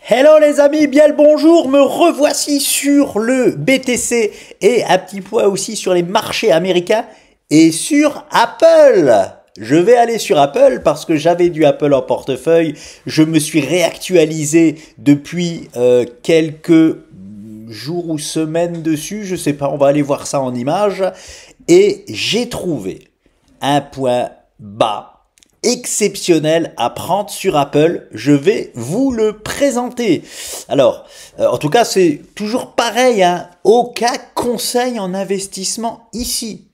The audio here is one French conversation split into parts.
Hello les amis, bien le bonjour, me revoici sur le BTC et un petit point aussi sur les marchés américains et sur Apple. Je vais aller sur Apple parce que j'avais du Apple en portefeuille, je me suis réactualisé depuis quelques jours ou semaines dessus, je sais pas, on va aller voir ça en images et j'ai trouvé un point bas exceptionnel à prendre sur Apple. Je vais vous le présenter. Alors, en tout cas, c'est toujours pareil, hein. Aucun conseil en investissement ici.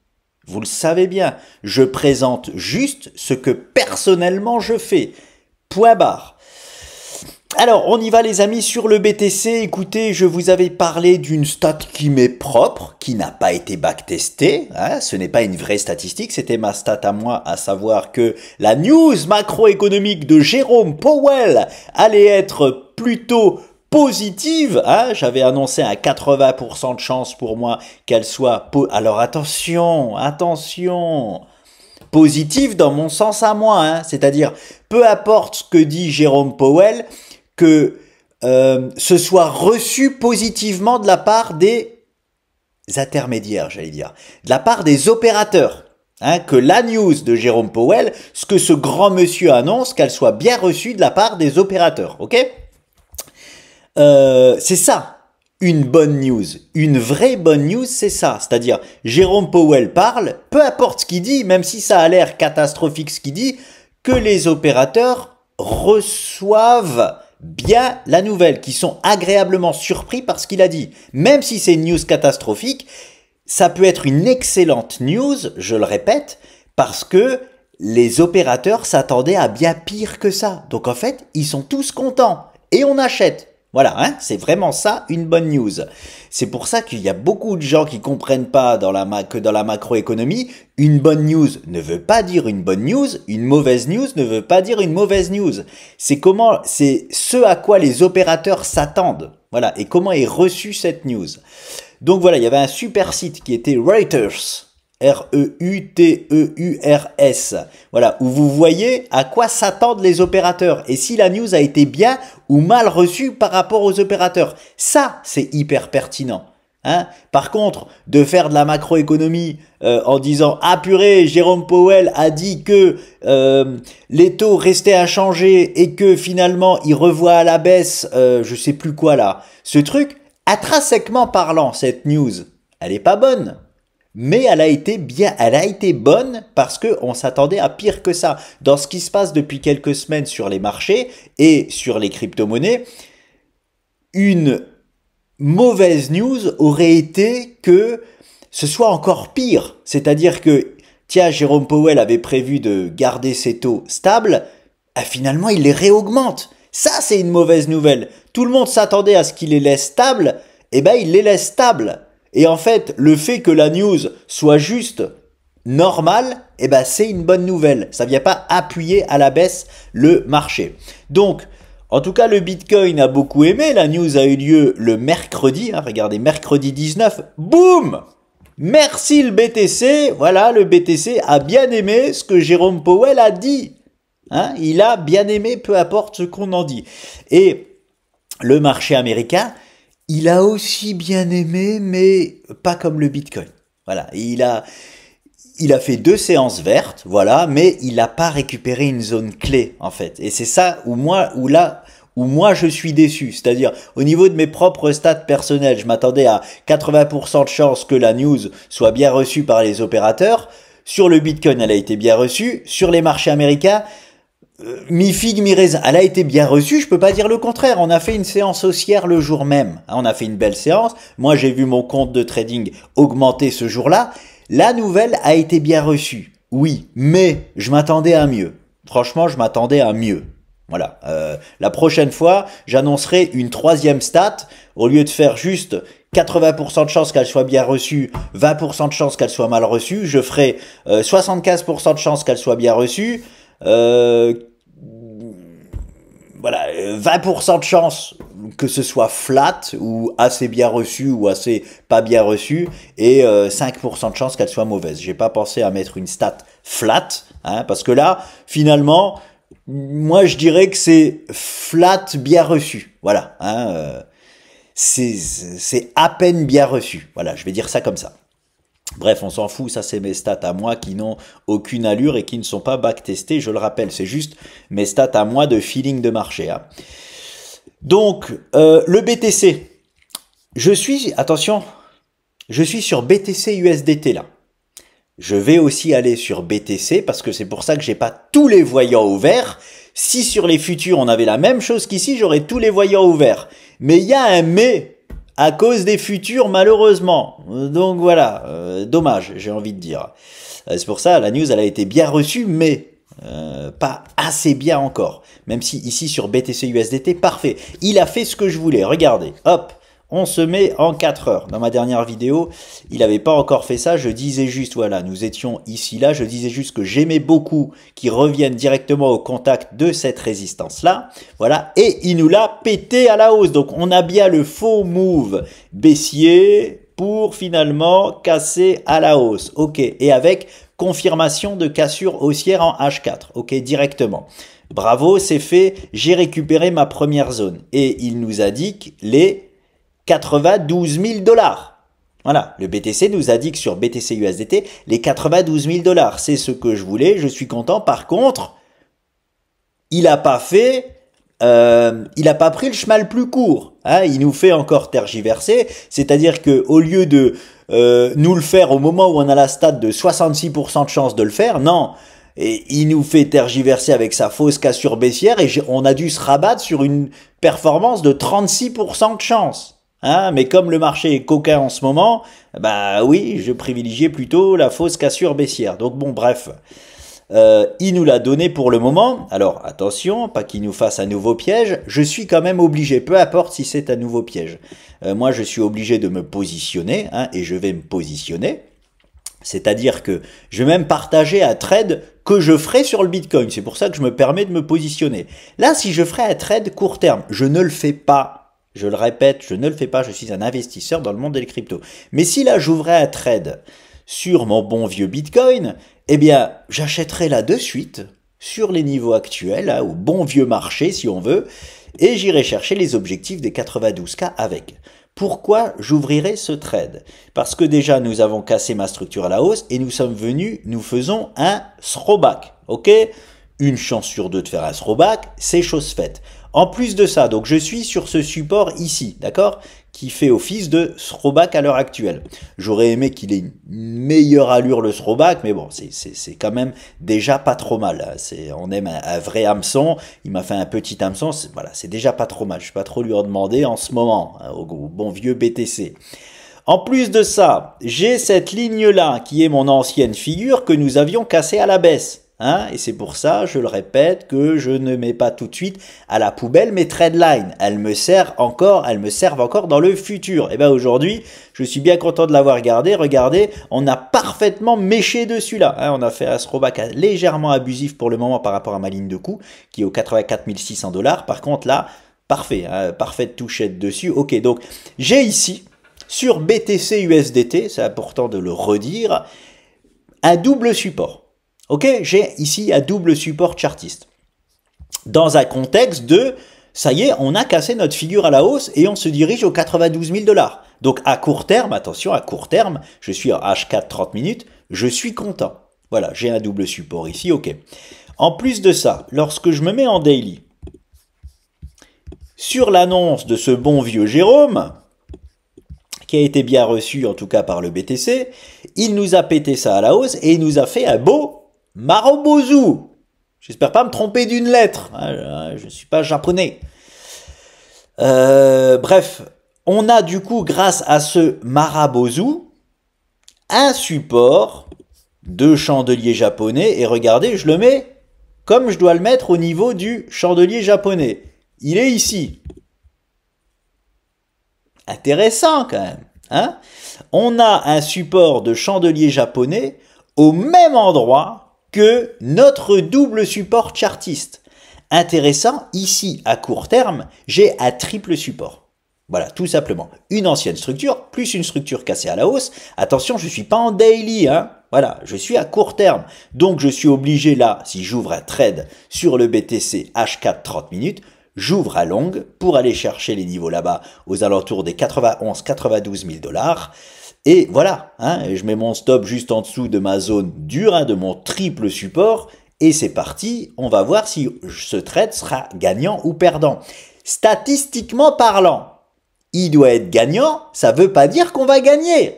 Vous le savez bien. Je présente juste ce que personnellement je fais. Point barre. Alors, on y va les amis sur le BTC. Écoutez, je vous avais parlé d'une stat qui m'est propre, qui n'a pas été backtestée. Hein, ce n'est pas une vraie statistique, c'était ma stat à moi, à savoir que la news macroéconomique de Jérôme Powell allait être plutôt positive. Hein, j'avais annoncé un 80% de chance pour moi qu'elle soit... Alors attention, attention, positive dans mon sens à moi. Hein, c'est-à-dire, peu importe ce que dit Jérôme Powell, que ce soit reçu positivement de la part des intermédiaires, j'allais dire, de la part des opérateurs. Hein, que la news de Jérôme Powell, ce que ce grand monsieur annonce, qu'elle soit bien reçue de la part des opérateurs. Ok, c'est ça, une bonne news. Une vraie bonne news, c'est ça. C'est-à-dire, Jérôme Powell parle, peu importe ce qu'il dit, même si ça a l'air catastrophique ce qu'il dit, que les opérateurs reçoivent bien la nouvelle, qui sont agréablement surpris par ce qu'il a dit. Même si c'est une news catastrophique, ça peut être une excellente news, je le répète, parce que les opérateurs s'attendaient à bien pire que ça. Donc en fait, ils sont tous contents et on achète. Voilà, hein, c'est vraiment ça une bonne news. C'est pour ça qu'il y a beaucoup de gens qui comprennent pas que dans la macroéconomie, une bonne news ne veut pas dire une bonne news, une mauvaise news ne veut pas dire une mauvaise news. C'est ce à quoi les opérateurs s'attendent. Voilà, et comment est reçue cette news. Donc voilà, il y avait un super site qui était Reuters. Reuters, voilà, où vous voyez à quoi s'attendent les opérateurs et si la news a été bien ou mal reçue par rapport aux opérateurs. Ça, c'est hyper pertinent. Hein, par contre, de faire de la macroéconomie en disant « Ah purée, Jérôme Powell a dit que les taux restaient inchangés et que finalement il revoit à la baisse, je sais plus quoi là. » Ce truc, intrinsèquement parlant, cette news, elle est pas bonne. Mais elle a été bonne parce que on s'attendait à pire que ça. Dans ce qui se passe depuis quelques semaines sur les marchés et sur les crypto-monnaies, une mauvaise news aurait été que ce soit encore pire. C'est-à-dire que, tiens, Jérôme Powell avait prévu de garder ses taux stables, finalement il les réaugmente. Ça, c'est une mauvaise nouvelle. Tout le monde s'attendait à ce qu'il les laisse stables, et ben il les laisse stables. Et en fait, le fait que la news soit juste normale, eh ben c'est une bonne nouvelle. Ça vient pas appuyer à la baisse le marché. Donc, en tout cas, le Bitcoin a beaucoup aimé. La news a eu lieu le mercredi. Hein, regardez, mercredi 19. Boum! Merci le BTC. Voilà, le BTC a bien aimé ce que Jérôme Powell a dit. Hein, il a bien aimé, peu importe ce qu'on en dit. Et le marché américain, il a aussi bien aimé, mais pas comme le Bitcoin. Voilà, il a fait 2 séances vertes, voilà, mais il n'a pas récupéré une zone clé, en fait. Et c'est ça où moi je suis déçu. C'est-à-dire, au niveau de mes propres stats personnels, je m'attendais à 80% de chance que la news soit bien reçue par les opérateurs. Sur le Bitcoin, elle a été bien reçue. Sur les marchés américains, mi-figue, mi-raisin, elle a été bien reçue, je peux pas dire le contraire. On a fait une séance haussière le jour même. On a fait une belle séance. Moi, j'ai vu mon compte de trading augmenter ce jour-là. La nouvelle a été bien reçue. Oui, mais je m'attendais à mieux. Franchement, je m'attendais à mieux. Voilà. La prochaine fois, j'annoncerai une 3e stat. Au lieu de faire juste 80% de chance qu'elle soit bien reçue, 20% de chance qu'elle soit mal reçue, je ferai 75% de chance qu'elle soit bien reçue. Voilà, 20% de chance que ce soit flat ou assez bien reçu ou assez pas bien reçu et 5% de chance qu'elle soit mauvaise. J'ai pas pensé à mettre une stat flat, hein, parce que là, finalement, moi je dirais que c'est flat bien reçu. Voilà, hein, c'est à peine bien reçu. Voilà, je vais dire ça comme ça. Bref, on s'en fout, ça c'est mes stats à moi qui n'ont aucune allure et qui ne sont pas backtestées, je le rappelle, c'est juste mes stats à moi de feeling de marché. Hein. Donc, le BTC, attention, je suis sur BTC USDT là. Je vais aussi aller sur BTC parce que c'est pour ça que j'ai pas tous les voyants ouverts. Si sur les futurs on avait la même chose qu'ici, j'aurais tous les voyants ouverts. Mais il y a un mais à cause des futurs malheureusement. Donc voilà, dommage j'ai envie de dire. C'est pour ça la news elle a été bien reçue mais pas assez bien encore. Même si ici sur BTC USDT, parfait. Il a fait ce que je voulais, regardez, hop. On se met en 4 heures. Dans ma dernière vidéo, il n'avait pas encore fait ça. Je disais juste, voilà, nous étions ici, là. Je disais juste que j'aimais beaucoup qu'ils reviennent directement au contact de cette résistance-là. Voilà. Et il nous l'a pété à la hausse. Donc, on a bien le faux move baissier pour finalement casser à la hausse. OK. Et avec confirmation de cassure haussière en H4. OK, directement. Bravo, c'est fait. J'ai récupéré ma première zone. Et il nous indique les 92 000 $. Voilà, le BTC nous a dit que sur BTC USDT, les 92 000 $, c'est ce que je voulais, je suis content. Par contre, il a pas pris le chemin le plus court. Hein, il nous fait encore tergiverser, c'est-à-dire que au lieu de nous le faire au moment où on a la stat de 66% de chance de le faire, non. Et il nous fait tergiverser avec sa fausse cassure baissière et on a dû se rabattre sur une performance de 36% de chance. Hein, mais comme le marché est coquin en ce moment, bah oui, je privilégiais plutôt la fausse cassure baissière. Donc bon, bref, il nous l'a donné pour le moment. Alors attention, pas qu'il nous fasse un nouveau piège. Je suis quand même obligé, peu importe si c'est un nouveau piège. Moi, je suis obligé de me positionner, hein, et je vais me positionner. C'est-à-dire que je vais même partager un trade que je ferai sur le Bitcoin. C'est pour ça que je me permets de me positionner. Là, si je ferais un trade court terme, je ne le fais pas. Je le répète, je ne le fais pas, je suis un investisseur dans le monde des cryptos. Mais si là j'ouvrais un trade sur mon bon vieux Bitcoin, eh bien j'achèterais là de suite sur les niveaux actuels, hein, au bon vieux marché si on veut, et j'irai chercher les objectifs des 92K avec. Pourquoi j'ouvrirai ce trade? Parce que déjà nous avons cassé ma structure à la hausse et nous sommes venus, nous faisons un throwback, ok? Une chance sur deux de faire un throwback, c'est chose faite. En plus de ça, donc je suis sur ce support ici, d'accord, qui fait office de throwback à l'heure actuelle. J'aurais aimé qu'il ait une meilleure allure le throwback, mais bon, c'est quand même déjà pas trop mal. On aime un vrai hameçon, il m'a fait un petit hameçon, voilà, c'est déjà pas trop mal. Je vais pas trop lui en demander en ce moment, hein, au bon vieux BTC. En plus de ça, j'ai cette ligne-là qui est mon ancienne figure que nous avions cassée à la baisse. Hein, et c'est pour ça, je le répète, que je ne mets pas tout de suite à la poubelle mes trendlines. Elles me servent encore dans le futur. Et bien aujourd'hui, je suis bien content de l'avoir gardé. Regardez, on a parfaitement méché dessus là. Hein, on a fait un throwback légèrement abusif pour le moment par rapport à ma ligne de coup, qui est aux 84 600 $. Par contre là, parfait, hein, parfaite touchette dessus. Ok, donc j'ai ici, sur BTC USDT, c'est important de le redire, un double support. Ok, j'ai ici un double support chartiste. Dans un contexte de, ça y est, on a cassé notre figure à la hausse et on se dirige aux 92 000 $. Donc à court terme, attention, à court terme, je suis en H4 30 minutes, je suis content. Voilà, j'ai un double support ici, ok. En plus de ça, lorsque je me mets en daily, sur l'annonce de ce bon vieux Jérôme, qui a été bien reçu en tout cas par le BTC, il nous a pété ça à la hausse et il nous a fait un beau Marobozu. J'espère pas me tromper d'une lettre. Je ne suis pas japonais. Bref, on a du coup, grâce à ce Marobozu, un support de chandelier japonais. Et regardez, je le mets comme je dois le mettre au niveau du chandelier japonais. Il est ici. Intéressant quand même. Hein? On a un support de chandelier japonais au même endroit que notre double support chartiste. Intéressant, ici, à court terme, j'ai un triple support. Voilà, tout simplement. Une ancienne structure, plus une structure cassée à la hausse. Attention, je ne suis pas en daily, hein. Voilà, je suis à court terme. Donc, je suis obligé là, si j'ouvre un trade sur le BTC H4 30 minutes, j'ouvre à longue pour aller chercher les niveaux là-bas aux alentours des 91-92 000 $. Et voilà, hein, je mets mon stop juste en dessous de ma zone dure, hein, de mon triple support. Et c'est parti, on va voir si ce trade sera gagnant ou perdant. Statistiquement parlant, il doit être gagnant, ça veut pas dire qu'on va gagner.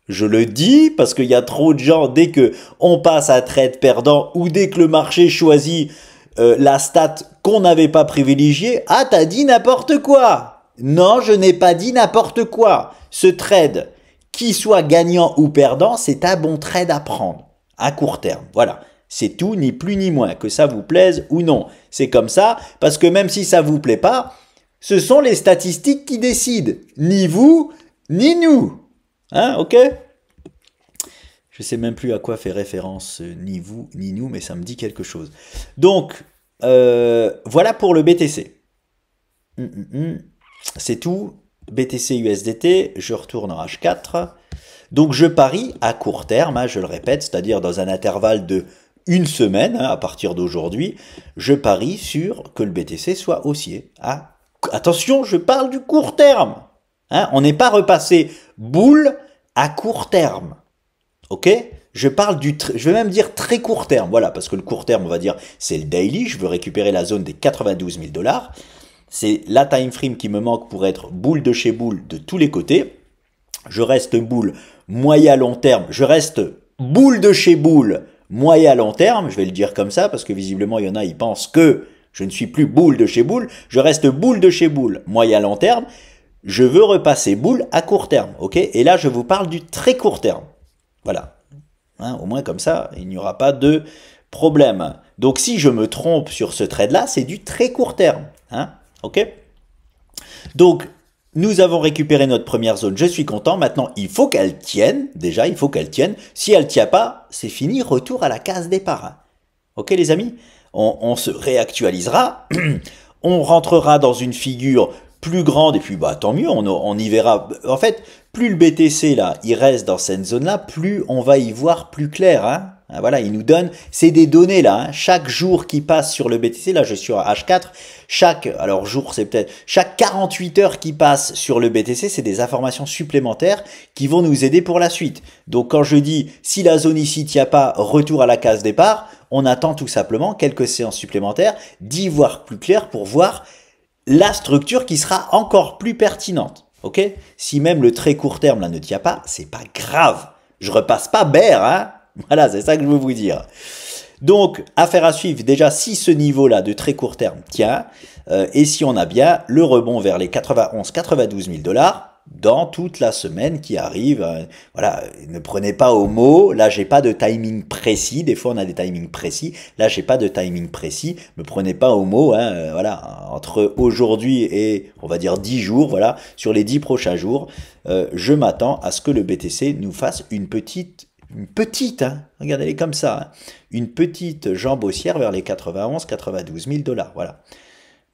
Je le dis parce qu'il y a trop de gens, dès que on passe à trade perdant ou dès que le marché choisit la stat qu'on n'avait pas privilégiée, ah t'as dit n'importe quoi. Non, je n'ai pas dit n'importe quoi. Ce trade, qu'il soit gagnant ou perdant, c'est un bon trade à prendre, à court terme. Voilà. C'est tout, ni plus ni moins, que ça vous plaise ou non. C'est comme ça, parce que même si ça vous plaît pas, ce sont les statistiques qui décident. Ni vous, ni nous. Hein, ok? Je sais même plus à quoi fait référence ni vous, ni nous, mais ça me dit quelque chose. Donc, voilà pour le BTC. C'est tout. BTC USDT, je retourne en H4. Donc, je parie à court terme, hein, je le répète, c'est-à-dire dans un intervalle de une semaine, hein, à partir d'aujourd'hui, je parie sur que le BTC soit haussier. Hein. Attention, je parle du court terme. Hein, on n'est pas repassé boule à court terme. Ok? Je parle je vais même dire très court terme. Voilà, parce que le court terme, on va dire, c'est le daily. Je veux récupérer la zone des 92 000 $. C'est la time frame qui me manque pour être boule de chez boule de tous les côtés. Je reste boule moyen long terme. Je reste boule de chez boule moyen long terme. Je vais le dire comme ça parce que visiblement, il y en a, ils pensent que je ne suis plus boule de chez boule. Je reste boule de chez boule moyen long terme. Je veux repasser boule à court terme. Ok? Et là, je vous parle du très court terme. Voilà. Hein, au moins comme ça, il n'y aura pas de problème. Donc si je me trompe sur ce trade-là, c'est du très court terme. Hein, ok? Donc, nous avons récupéré notre première zone, je suis content. Maintenant, il faut qu'elle tienne. Déjà, il faut qu'elle tienne. Si elle ne tient pas, c'est fini, retour à la case départ. Hein. Ok les amis? On se réactualisera. On rentrera dans une figure plus grande et puis bah tant mieux, on y verra. En fait, plus le BTC là, il reste dans cette zone là, plus on va y voir plus clair. Hein. Voilà, il nous donne, c'est des données là. Hein. Chaque jour qui passe sur le BTC, là je suis à H4, alors jour c'est peut-être, chaque 48 heures qui passe sur le BTC, c'est des informations supplémentaires qui vont nous aider pour la suite. Donc quand je dis, si la zone ici tient pas, retour à la case départ, on attend tout simplement quelques séances supplémentaires, d'y voir plus clair pour voir la structure qui sera encore plus pertinente. Ok? Si même le très court terme là ne tient pas, c'est pas grave. Je repasse pas bear, hein? Voilà, c'est ça que je veux vous dire. Donc, affaire à suivre. Déjà, si ce niveau-là de très court terme tient, et si on a bien le rebond vers les 91-92 000 $, dans toute la semaine qui arrive. Voilà, ne prenez pas au mot. Là, j'ai pas de timing précis. Des fois, on a des timings précis. Là, j'ai pas de timing précis. Me prenez pas au mot. Hein, voilà, entre aujourd'hui et on va dire 10 jours. Voilà, sur les 10 prochains jours, je m'attends à ce que le BTC nous fasse une petite, hein, regardez-les comme ça, hein, une petite jambe haussière vers les 91-92 000 $. Voilà.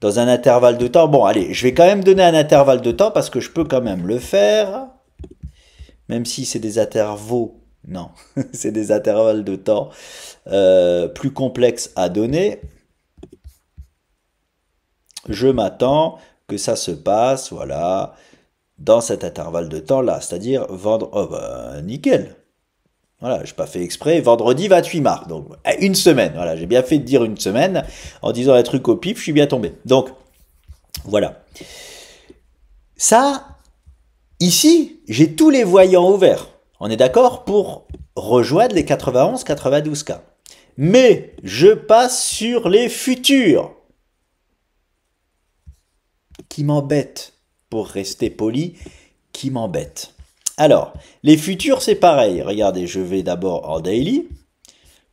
Dans un intervalle de temps, bon allez, je vais quand même donner un intervalle de temps parce que je peux quand même le faire, même si c'est des intervaux, non, c'est des intervalles de temps plus complexes à donner. Je m'attends que ça se passe, voilà, dans cet intervalle de temps là, c'est-à-dire vendre, oh bah nickel. Voilà, je n'ai pas fait exprès, vendredi 28 mars, donc une semaine, voilà, j'ai bien fait de dire une semaine, en disant un truc au pif, je suis bien tombé. Donc, voilà. Ça, ici, j'ai tous les voyants ouverts, on est d'accord, pour rejoindre les 91-92K. Mais, je passe sur les futurs, qui m'embêtent, pour rester poli, qui m'embêtent. Alors, les futurs, c'est pareil. Regardez, je vais d'abord en daily.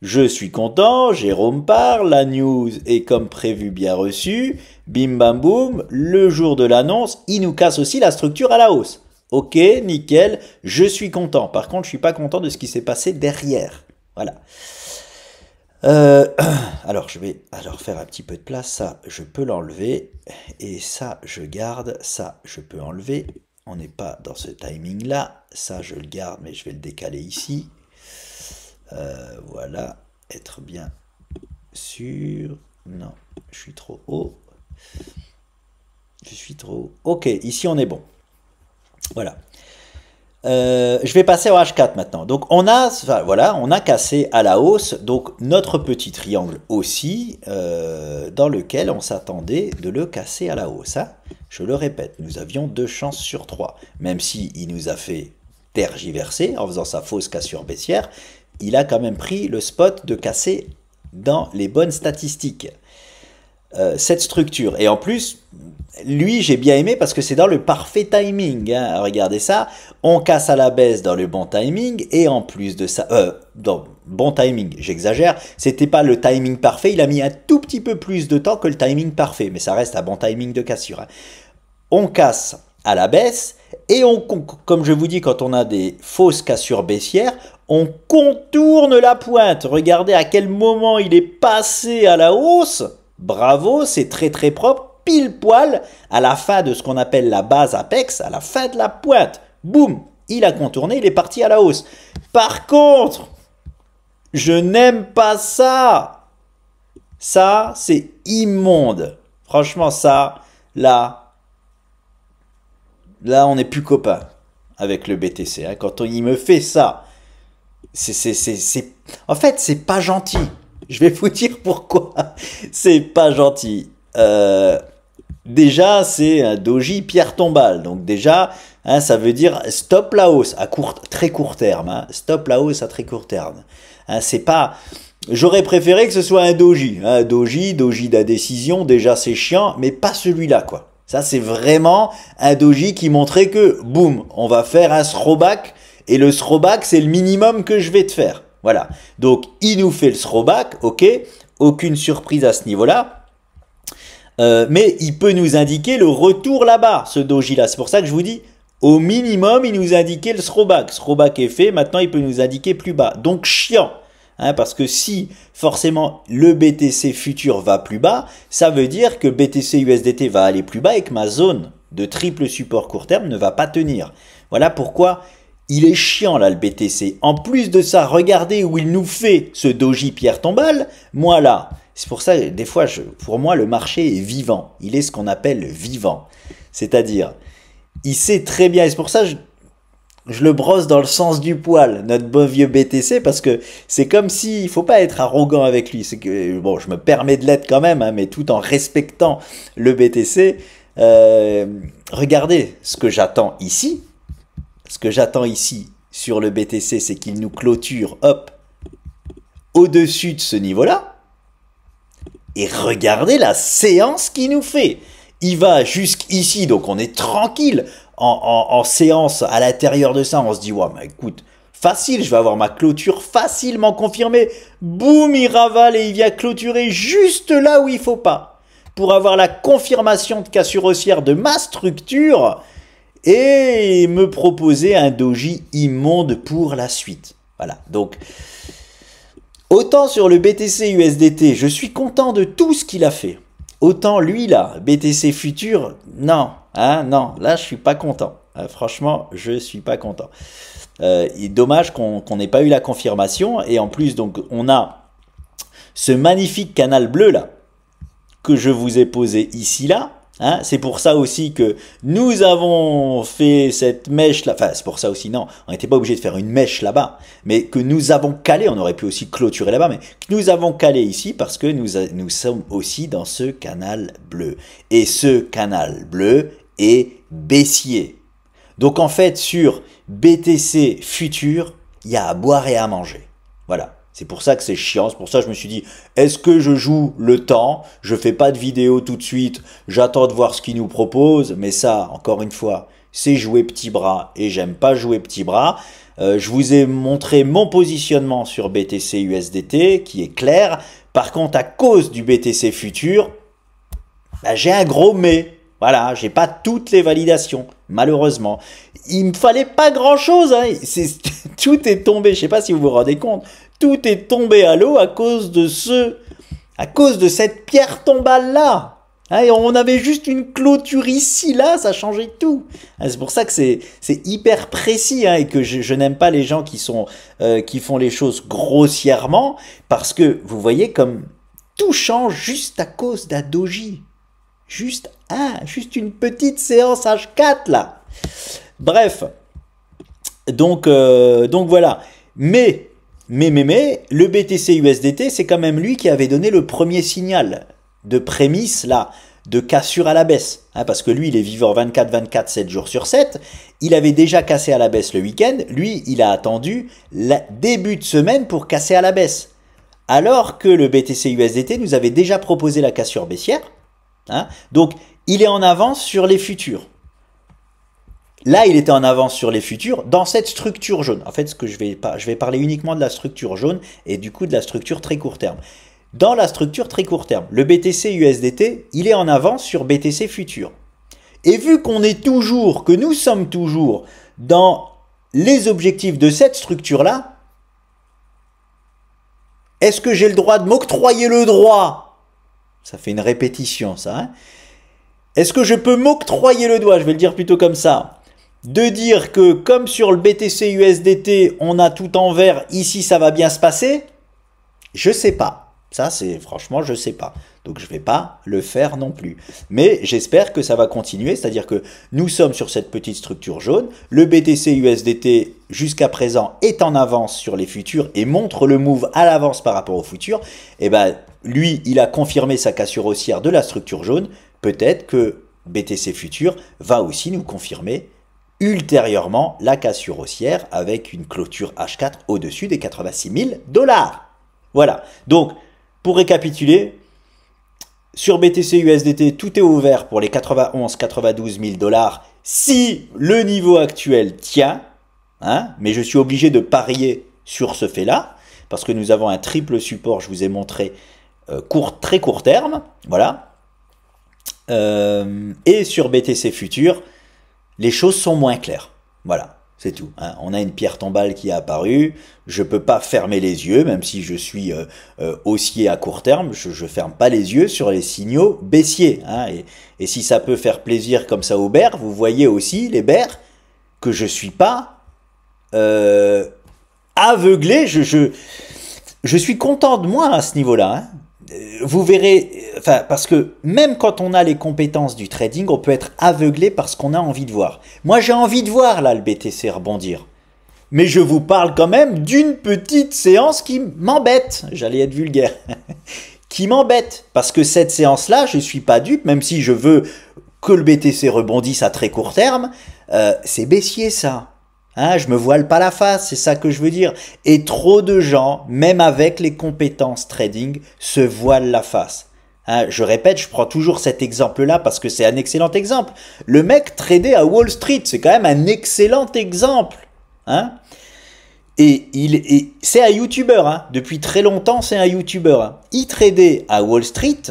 Je suis content, Jérôme parle, la news est comme prévu bien reçue. Bim bam boum, le jour de l'annonce, il nous casse aussi la structure à la hausse. Ok, nickel, je suis content. Par contre, je suis pas content de ce qui s'est passé derrière. Voilà. Euh, alors, je vais alors faire un petit peu de place. Ça, je peux l'enlever. Et ça, je garde. Ça, je peux enlever. On n'est pas dans ce timing-là. Ça, je le garde, mais je vais le décaler ici. Voilà. Être bien sûr. Non, je suis trop haut. Je suis trop haut. Ok, ici, on est bon. Voilà. Je vais passer au H4 maintenant. Donc on a, enfin, voilà, on a cassé à la hausse donc notre petit triangle aussi, dans lequel on s'attendait de le casser à la hausse. Hein. Je le répète, nous avions 2 chances sur 3. Même si il nous a fait tergiverser en faisant sa fausse cassure baissière, il a quand même pris le spot de casser dans les bonnes statistiques. Cette structure. Et en plus, lui, j'ai bien aimé parce que c'est dans le parfait timing. Hein. Regardez ça, on casse à la baisse dans le bon timing et en plus de ça, dans bon timing, j'exagère, c'était pas le timing parfait, il a mis un tout petit peu plus de temps que le timing parfait, mais ça reste un bon timing de cassure. Hein. On casse à la baisse et on, comme je vous dis, quand on a des fausses cassures baissières, on contourne la pointe. Regardez à quel moment il est passé à la hausse. Bravo, c'est très très propre, pile poil à la fin de ce qu'on appelle la base apex, à la fin de la pointe. Boum, il a contourné, il est parti à la hausse. Par contre, je n'aime pas ça. Ça, c'est immonde. Franchement, ça, là, on n'est plus copains avec le BTC. Hein. Quand il me fait ça, en fait, c'est pas gentil. Je vais vous dire pourquoi. C'est pas gentil. Déjà, c'est un doji pierre tombale. Donc déjà, hein, ça veut dire stop la hausse à très court terme. Hein. Stop la hausse à très court terme. Hein, c'est pas. J'aurais préféré que ce soit un doji. Hein, doji d'indécision. Déjà, c'est chiant, mais pas celui-là, quoi. Ça, c'est vraiment un doji qui montrait que, boum, on va faire un throwback. Et le throwback, c'est le minimum que je vais te faire. Voilà. Donc, il nous fait le throwback, ok. Aucune surprise à ce niveau-là. Mais il peut nous indiquer le retour là-bas, ce doji-là. C'est pour ça que je vous dis, au minimum, il nous indiquait le throwback. Throwback est fait, maintenant, il peut nous indiquer plus bas. Donc, chiant. Hein, parce que si, forcément, le BTC futur va plus bas, ça veut dire que BTC USDT va aller plus bas et que ma zone de triple support court terme ne va pas tenir. Voilà pourquoi il est chiant là le BTC. En plus de ça, regardez où il nous fait ce doji pierre tombale. Moi là, c'est pour ça des fois, pour moi le marché est vivant. Il est ce qu'on appelle vivant. C'est-à-dire, il sait très bien, et c'est pour ça que je le brosse dans le sens du poil, notre beau vieux BTC, parce que c'est comme si, il faut pas être arrogant avec lui. C'est que, bon, je me permets de l'être quand même, hein, mais tout en respectant le BTC. Regardez ce que j'attends ici. Ce que j'attends ici sur le BTC, c'est qu'il nous clôture, hop, au-dessus de ce niveau-là. Et regardez la séance qu'il nous fait. Il va jusqu'ici, donc on est tranquille en séance à l'intérieur de ça. On se dit, ouais, mais écoute, facile, je vais avoir ma clôture facilement confirmée. Boum, il ravale et il vient clôturer juste là où il faut pas. Pour avoir la confirmation de cassure haussière de ma structure et me proposer un doji immonde pour la suite. Voilà, donc autant sur le BTC USDT, je suis content de tout ce qu'il a fait. Autant lui là, BTC futur, non, hein, non, là je suis pas content. Franchement, je suis pas content. Il est dommage qu'on n'ait pas eu la confirmation et en plus donc on a ce magnifique canal bleu là que je vous ai posé ici là. Hein, c'est pour ça aussi que nous avons fait cette mèche là, enfin c'est pour ça aussi, non, on n'était pas obligé de faire une mèche là-bas, mais que nous avons calé, on aurait pu aussi clôturer là-bas, mais que nous avons calé ici parce que nous sommes aussi dans ce canal bleu. Et ce canal bleu est baissier. Donc en fait sur BTC futur, il y a à boire et à manger. Voilà. C'est pour ça que c'est chiant, c'est pour ça que je me suis dit, est-ce que je joue le temps? Je fais pas de vidéo tout de suite, j'attends de voir ce qu'il nous propose, mais ça, encore une fois, c'est jouer petit bras, et j'aime pas jouer petit bras. Je vous ai montré mon positionnement sur BTC USDT, qui est clair. Par contre, à cause du BTC futur, bah, j'ai un gros mais. Voilà, j'ai pas toutes les validations, malheureusement. Il me fallait pas grand-chose, hein. Tout est tombé, je sais pas si vous vous rendez compte. tout est tombé à l'eau à cause de cette pierre tombale là. Hein, et on avait juste une clôture ici, là, ça changeait tout. Hein, c'est pour ça que c'est hyper précis, hein, et que je n'aime pas les gens qui font les choses grossièrement, parce que vous voyez comme tout change juste à cause d'un doji. Juste une petite séance H4 là. Bref, donc voilà. Mais le BTC USDT, c'est quand même lui qui avait donné le premier signal de prémisse là, de cassure à la baisse. Hein, parce que lui, il est vivant 24-24, 7 jours sur 7. Il avait déjà cassé à la baisse le week-end. Lui, il a attendu le début de semaine pour casser à la baisse. Alors que le BTC USDT nous avait déjà proposé la cassure baissière. Hein, donc, il est en avance sur les futurs. Là, il était en avance sur les futurs dans cette structure jaune. En fait, je vais parler uniquement de la structure jaune et du coup de la structure très court terme. Dans la structure très court terme, le BTC USDT, il est en avance sur BTC futur. Et vu que nous sommes toujours dans les objectifs de cette structure-là, est-ce que j'ai le droit de m'octroyer le droit? Ça fait une répétition, ça. Hein, est-ce que je peux m'octroyer le droit, je vais le dire plutôt comme ça, de dire que comme sur le BTC USDT, on a tout en vert, ici ça va bien se passer? Je sais pas. Ça, franchement, je sais pas. Donc, je vais pas le faire non plus. Mais j'espère que ça va continuer. C'est-à-dire que nous sommes sur cette petite structure jaune. Le BTC USDT, jusqu'à présent, est en avance sur les futurs et montre le move à l'avance par rapport aux futurs. Et ben, lui, il a confirmé sa cassure haussière de la structure jaune. Peut-être que BTC futur va aussi nous confirmer ultérieurement la cassure haussière avec une clôture H4 au-dessus des 86 000 $. Voilà. Donc, pour récapituler, sur BTC USDT, tout est ouvert pour les 91-92 000 $ si le niveau actuel tient. Hein, mais je suis obligé de parier sur ce fait-là, parce que nous avons un triple support, je vous ai montré, très court terme. Voilà. Et sur BTC Futur, les choses sont moins claires. Voilà. C'est tout. Hein. On a une pierre tombale qui est apparue. Je ne peux pas fermer les yeux, même si je suis haussier à court terme. Je ne ferme pas les yeux sur les signaux baissiers. Hein. Et si ça peut faire plaisir comme ça aux bears, vous voyez aussi, les bears, que je ne suis pas aveuglé. Je suis content de moi à ce niveau-là. Hein. Vous verrez, parce que même quand on a les compétences du trading, on peut être aveuglé par ce qu'on a envie de voir. Moi, j'ai envie de voir là le BTC rebondir. Mais je vous parle quand même d'une petite séance qui m'embête. J'allais être vulgaire. Qui m'embête. Parce que cette séance-là, je ne suis pas dupe, même si je veux que le BTC rebondisse à très court terme. C'est baissier ça. Hein, je me voile pas la face, c'est ça que je veux dire. Et trop de gens, même avec les compétences trading, se voilent la face. Hein, je répète, je prends toujours cet exemple-là parce que c'est un excellent exemple. Le mec tradait à Wall Street, c'est quand même un excellent exemple. Hein, et c'est un YouTuber, hein, depuis très longtemps c'est un YouTuber. Hein. Il tradait à Wall Street,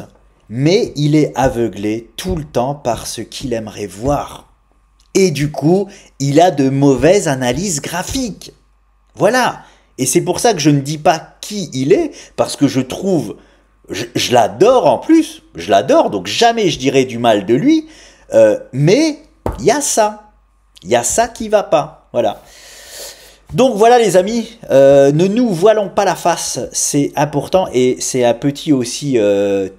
mais il est aveuglé tout le temps par ce qu'il aimerait voir. Et du coup, il a de mauvaises analyses graphiques. Voilà. Et c'est pour ça que je ne dis pas qui il est, parce que je trouve, je l'adore en plus, je l'adore, donc jamais je dirai du mal de lui, mais il y a ça. Il y a ça qui va pas. Voilà. Donc voilà les amis, ne nous voilons pas la face, c'est important et c'est un petit aussi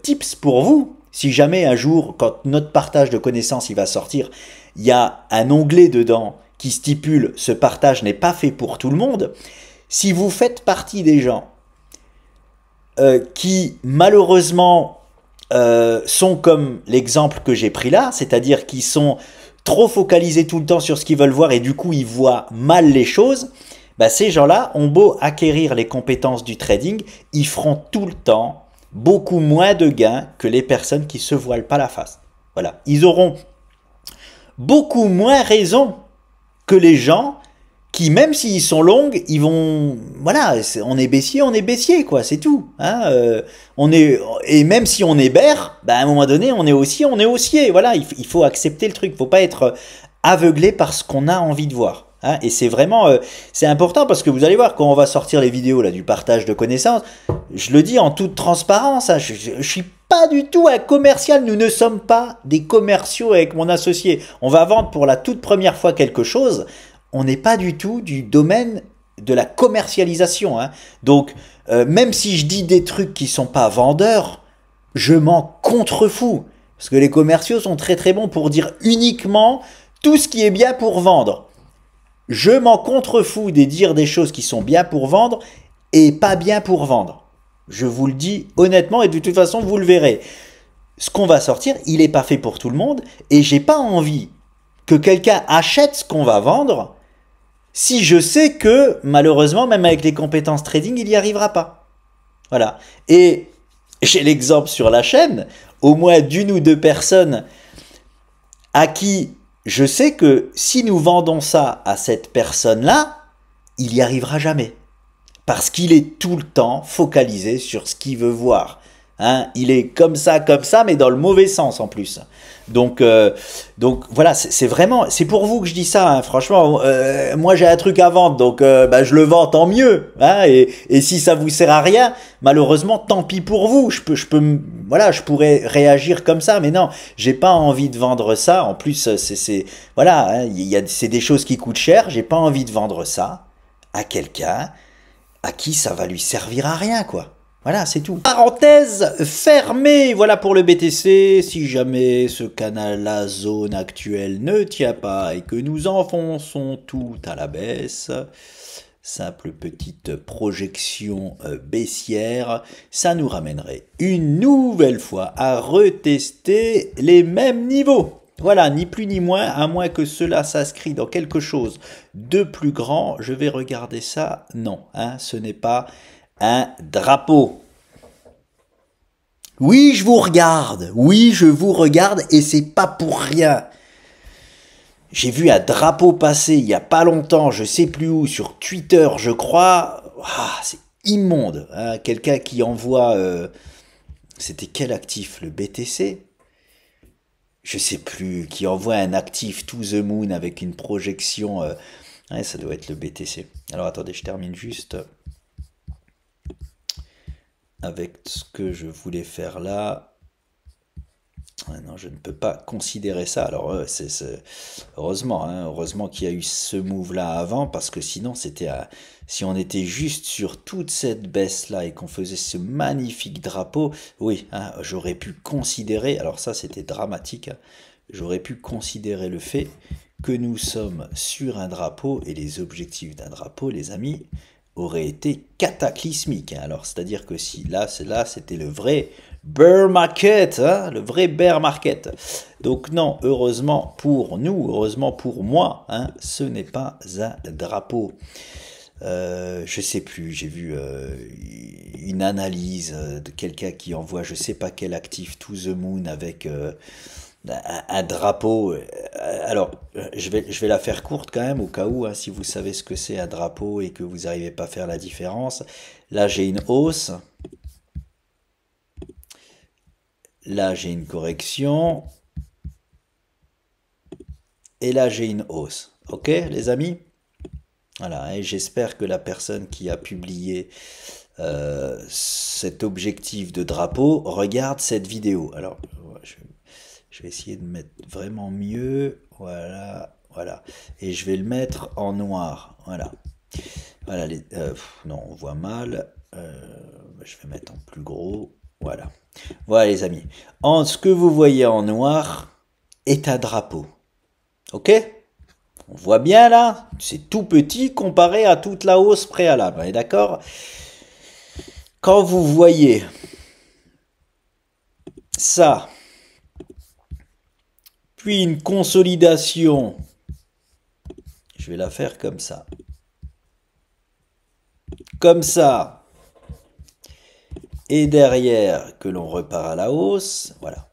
tips pour vous. Si jamais un jour, quand notre partage de connaissances il va sortir, il y a un onglet dedans qui stipule ce partage n'est pas fait pour tout le monde. Si vous faites partie des gens qui malheureusement sont comme l'exemple que j'ai pris là, c'est-à-dire qui sont trop focalisés tout le temps sur ce qu'ils veulent voir et du coup ils voient mal les choses, bah, ces gens-là ont beau acquérir les compétences du trading, ils feront tout le temps beaucoup moins de gains que les personnes qui se voilent pas la face. Voilà, ils auront beaucoup moins raison que les gens qui, même s'ils sont longues, ils vont, voilà, on est baissier, quoi, c'est tout. Hein, et même si on est bear, bah, à un moment donné, on est haussier, voilà, il faut accepter le truc, il faut pas être aveuglé par ce qu'on a envie de voir. Hein, et c'est vraiment, c'est important parce que vous allez voir quand on va sortir les vidéos là du partage de connaissances, je le dis en toute transparence, hein, je suis pas du tout un commercial, nous ne sommes pas des commerciaux avec mon associé. On va vendre pour la toute première fois quelque chose, on n'est pas du tout du domaine de la commercialisation. Hein. Donc, même si je dis des trucs qui sont pas vendeurs, je m'en contrefous. Parce que les commerciaux sont très très bons pour dire uniquement tout ce qui est bien pour vendre. Je m'en contrefous de dire des choses qui sont bien pour vendre et pas bien pour vendre. Je vous le dis honnêtement et de toute façon vous le verrez. Ce qu'on va sortir, il n'est pas fait pour tout le monde et j'ai pas envie que quelqu'un achète ce qu'on va vendre si je sais que malheureusement même avec les compétences trading il n'y arrivera pas. Voilà. Et j'ai l'exemple sur la chaîne, au moins d'une ou deux personnes à qui je sais que si nous vendons ça à cette personne-là, il n'y arrivera jamais. Parce qu'il est tout le temps focalisé sur ce qu'il veut voir. Hein, il est comme ça, mais dans le mauvais sens en plus. Donc voilà, c'est vraiment, c'est pour vous que je dis ça. Hein, franchement, moi j'ai un truc à vendre, donc je le vends, tant mieux. Hein, et si ça vous sert à rien, malheureusement, tant pis pour vous. Voilà, je pourrais réagir comme ça, mais non, j'ai pas envie de vendre ça. En plus, voilà, hein, c'est des choses qui coûtent cher. J'ai pas envie de vendre ça à quelqu'un à qui ça va lui servir à rien, quoi. Voilà, c'est tout. Parenthèse fermée, voilà pour le BTC. Si jamais ce canal, la zone actuelle ne tient pas et que nous enfonçons tout à la baisse, simple petite projection baissière, ça nous ramènerait une nouvelle fois à retester les mêmes niveaux. Voilà, ni plus ni moins, à moins que cela s'inscrit dans quelque chose de plus grand. Je vais regarder ça. Non, hein, ce n'est pas un drapeau. Oui, je vous regarde. Oui, je vous regarde et c'est pas pour rien. J'ai vu un drapeau passer il y a pas longtemps, je sais plus où, sur Twitter, je crois. Ah, c'est immonde. Hein, quelqu'un qui envoie... c'était quel actif? Le BTC? Je sais plus, qui envoie un actif to the moon avec une projection. Ouais, ça doit être le BTC. Alors attendez, je termine juste avec ce que je voulais faire là. Ah non, je ne peux pas considérer ça. Alors, heureusement, hein, heureusement qu'il y a eu ce move-là avant, parce que sinon, si on était juste sur toute cette baisse-là et qu'on faisait ce magnifique drapeau, oui, hein, j'aurais pu considérer, alors ça, c'était dramatique, hein, j'aurais pu considérer le fait que nous sommes sur un drapeau et les objectifs d'un drapeau, les amis, auraient été cataclysmiques. Hein. Alors, c'est-à-dire que si là, c'était le vrai bear market, hein, le vrai bear market. Donc non, heureusement pour nous, heureusement pour moi, hein, ce n'est pas un drapeau. Je sais plus, j'ai vu une analyse de quelqu'un qui envoie je sais pas quel actif to the moon avec un drapeau. Alors, je vais la faire courte quand même au cas où, hein, si vous savez ce que c'est un drapeau et que vous n'arrivez pas à faire la différence. Là, j'ai une hausse. Là, j'ai une correction. Et là, j'ai une hausse. Ok, les amis? Voilà, et j'espère que la personne qui a publié cet objectif de drapeau regarde cette vidéo. Alors, je vais essayer de mettre vraiment mieux. Voilà, voilà. Et je vais le mettre en noir. Voilà. Voilà, non, on voit mal. Je vais mettre en plus gros. Voilà. Voilà les amis. Ce que vous voyez en noir est un drapeau. Ok? On voit bien là, c'est tout petit comparé à toute la hausse préalable. On est d'accord? Quand vous voyez ça, puis une consolidation, je vais la faire comme ça. Comme ça. Et derrière, que l'on repart à la hausse, voilà.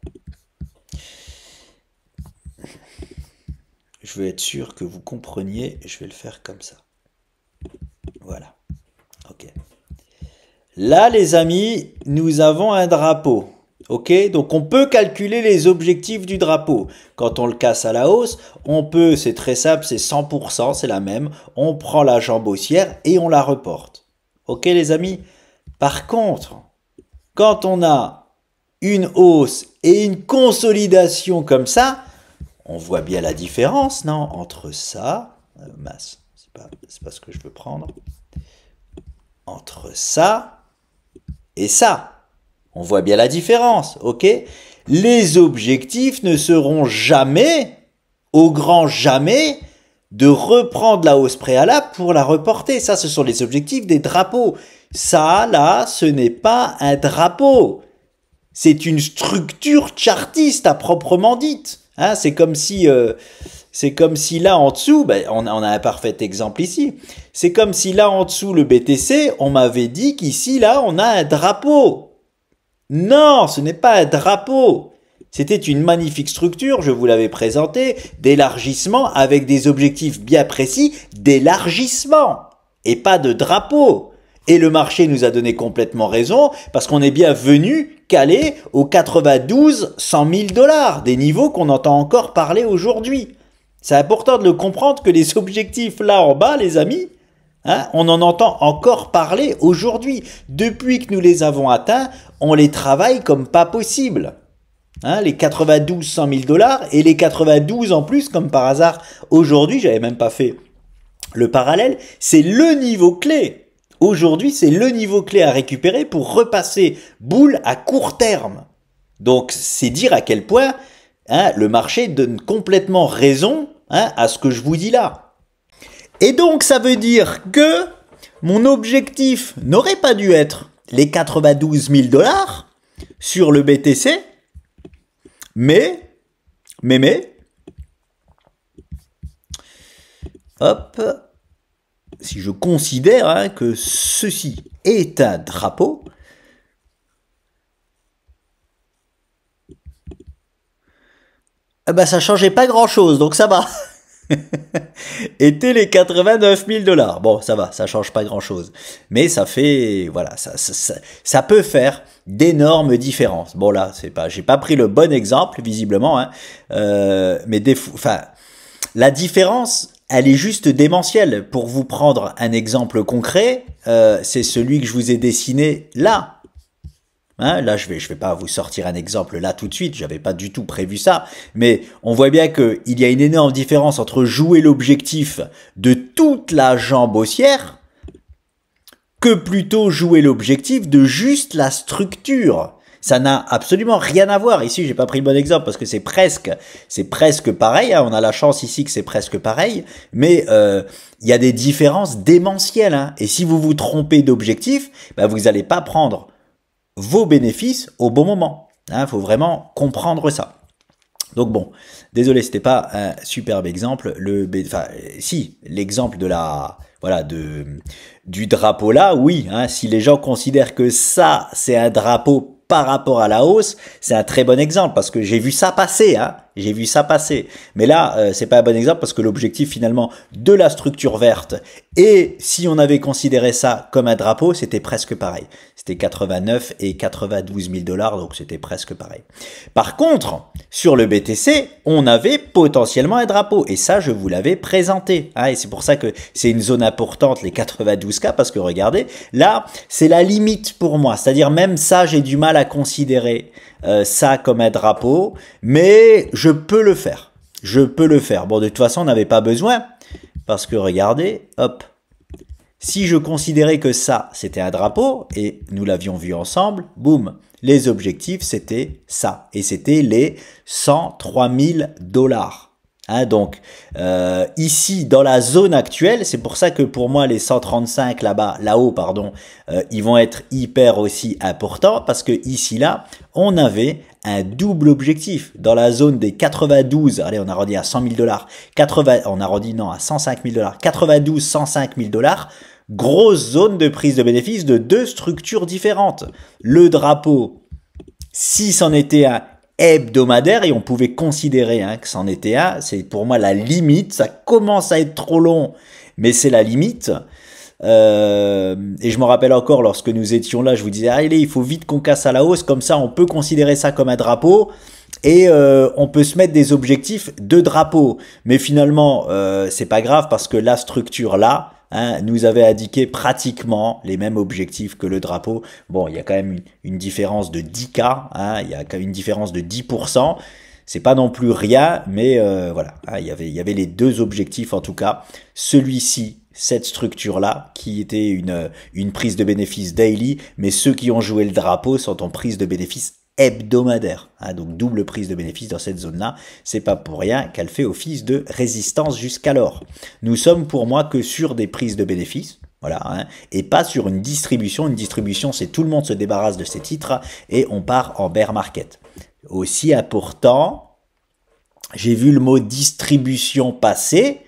Je veux être sûr que vous compreniez, je vais le faire comme ça. Voilà. Ok. Là, les amis, nous avons un drapeau. Ok, donc on peut calculer les objectifs du drapeau. Quand on le casse à la hausse, on peut, c'est très simple, c'est 100%, c'est la même. On prend la jambe haussière et on la reporte. Ok les amis? Par contre, quand on a une hausse et une consolidation comme ça, on voit bien la différence, non? Entre ça, mince, c'est pas ce que je veux prendre. Entre ça et ça. On voit bien la différence, ok? Les objectifs ne seront jamais, au grand jamais, de reprendre la hausse préalable pour la reporter. Ça, ce sont les objectifs des drapeaux. Ça, là, ce n'est pas un drapeau. C'est une structure chartiste à proprement dite. Hein, c'est comme si là en dessous, ben, on a un parfait exemple ici. C'est comme si là en dessous, le BTC, on m'avait dit qu'ici, là, on a un drapeau. Non, ce n'est pas un drapeau. C'était une magnifique structure, je vous l'avais présenté, d'élargissement avec des objectifs bien précis d'élargissement et pas de drapeau. Et le marché nous a donné complètement raison parce qu'on est bien venu caler aux 92 100 000 $, des niveaux qu'on entend encore parler aujourd'hui. C'est important de le comprendre que les objectifs là en bas, les amis, hein, on en entend encore parler aujourd'hui. Depuis que nous les avons atteints, on les travaille comme pas possible. Hein, les 92 100 000 $ et les 92 en plus, comme par hasard, aujourd'hui, j'avais même pas fait le parallèle, c'est le niveau clé. Aujourd'hui, c'est le niveau clé à récupérer pour repasser boule à court terme. Donc, c'est dire à quel point hein, le marché donne complètement raison hein, à ce que je vous dis là. Et donc, ça veut dire que mon objectif n'aurait pas dû être les 92 000 $ sur le BTC, mais, hop, si je considère hein, que ceci est un drapeau, eh ben ça changeait pas grand chose, donc ça va. Étaient les 89 000 $. Bon, ça va, ça change pas grand chose. Mais ça fait, voilà, ça peut faire d'énormes différences. Bon là, j'ai pas pris le bon exemple, visiblement, hein, mais la différence, elle est juste démentielle. Pour vous prendre un exemple concret, c'est celui que je vous ai dessiné là. Hein, là, je vais pas vous sortir un exemple là tout de suite, j'avais pas du tout prévu ça, mais on voit bien qu'il y a une énorme différence entre jouer l'objectif de toute la jambe haussière que plutôt jouer l'objectif de juste la structure. Ça n'a absolument rien à voir. Ici, j'ai pas pris le bon exemple parce que c'est presque pareil. Hein. On a la chance ici que c'est presque pareil, mais il y a des différences démentielles. Hein. Et si vous vous trompez d'objectif, ben, vous n'allez pas prendre vos bénéfices au bon moment. Hein, faut vraiment comprendre ça. Donc bon, désolé, c'était pas un superbe exemple. Si l'exemple de du drapeau là, oui. Hein, si les gens considèrent que ça c'est un drapeau par rapport à la hausse, c'est un très bon exemple parce que j'ai vu ça passer, hein. J'ai vu ça passer. Mais là, c'est pas un bon exemple parce que l'objectif finalement de la structure verte et si on avait considéré ça comme un drapeau, c'était presque pareil. C'était 89 et 92 000 $, donc c'était presque pareil. Par contre, sur le BTC, on avait potentiellement un drapeau et ça, je vous l'avais présenté. Hein, et c'est pour ça que c'est une zone importante, les 92K, parce que regardez, là, c'est la limite pour moi. C'est-à-dire même ça, j'ai du mal à considérer ça comme un drapeau, mais je peux le faire. Je peux le faire. Bon, de toute façon, on n'avait pas besoin parce que regardez, hop. Si je considérais que ça, c'était un drapeau, et nous l'avions vu ensemble, boum, les objectifs, c'était ça. Et c'était les 103 000 $. Hein, donc, ici, dans la zone actuelle, c'est pour ça que pour moi, les 135 là-haut, ils vont être hyper aussi importants, parce que ici, là, on avait un double objectif. Dans la zone des 92, allez, on arrondit à 100 000 $, on arrondit, non, à 105 000 $, 92, 105 000 $, grosse zone de prise de bénéfice de deux structures différentes. Le drapeau, si c'en était un hebdomadaire, et on pouvait considérer que c'en était un, c'est pour moi la limite, ça commence à être trop long, mais c'est la limite. Et je me rappelle encore lorsque nous étions là, je vous disais, allez, il faut vite qu'on casse à la hausse, comme ça on peut considérer ça comme un drapeau. Et on peut se mettre des objectifs de drapeau. Mais finalement, c'est pas grave parce que la structure là, nous avait indiqué pratiquement les mêmes objectifs que le drapeau. Bon, il y a quand même une différence de 10K, il y a quand même une différence de 10%. C'est pas non plus rien, mais voilà, il y avait les deux objectifs en tout cas. Celui-ci, cette structure-là, qui était une prise de bénéfice daily, mais ceux qui ont joué le drapeau sont en prise de bénéfice hebdomadaire, donc double prise de bénéfice dans cette zone-là. C'est pas pour rien qu'elle fait office de résistance jusqu'alors. Nous sommes pour moi que sur des prises de bénéfices, voilà, et pas sur une distribution. Une distribution, c'est tout le monde se débarrasse de ses titres et on part en bear market. Aussi important, j'ai vu le mot distribution passer.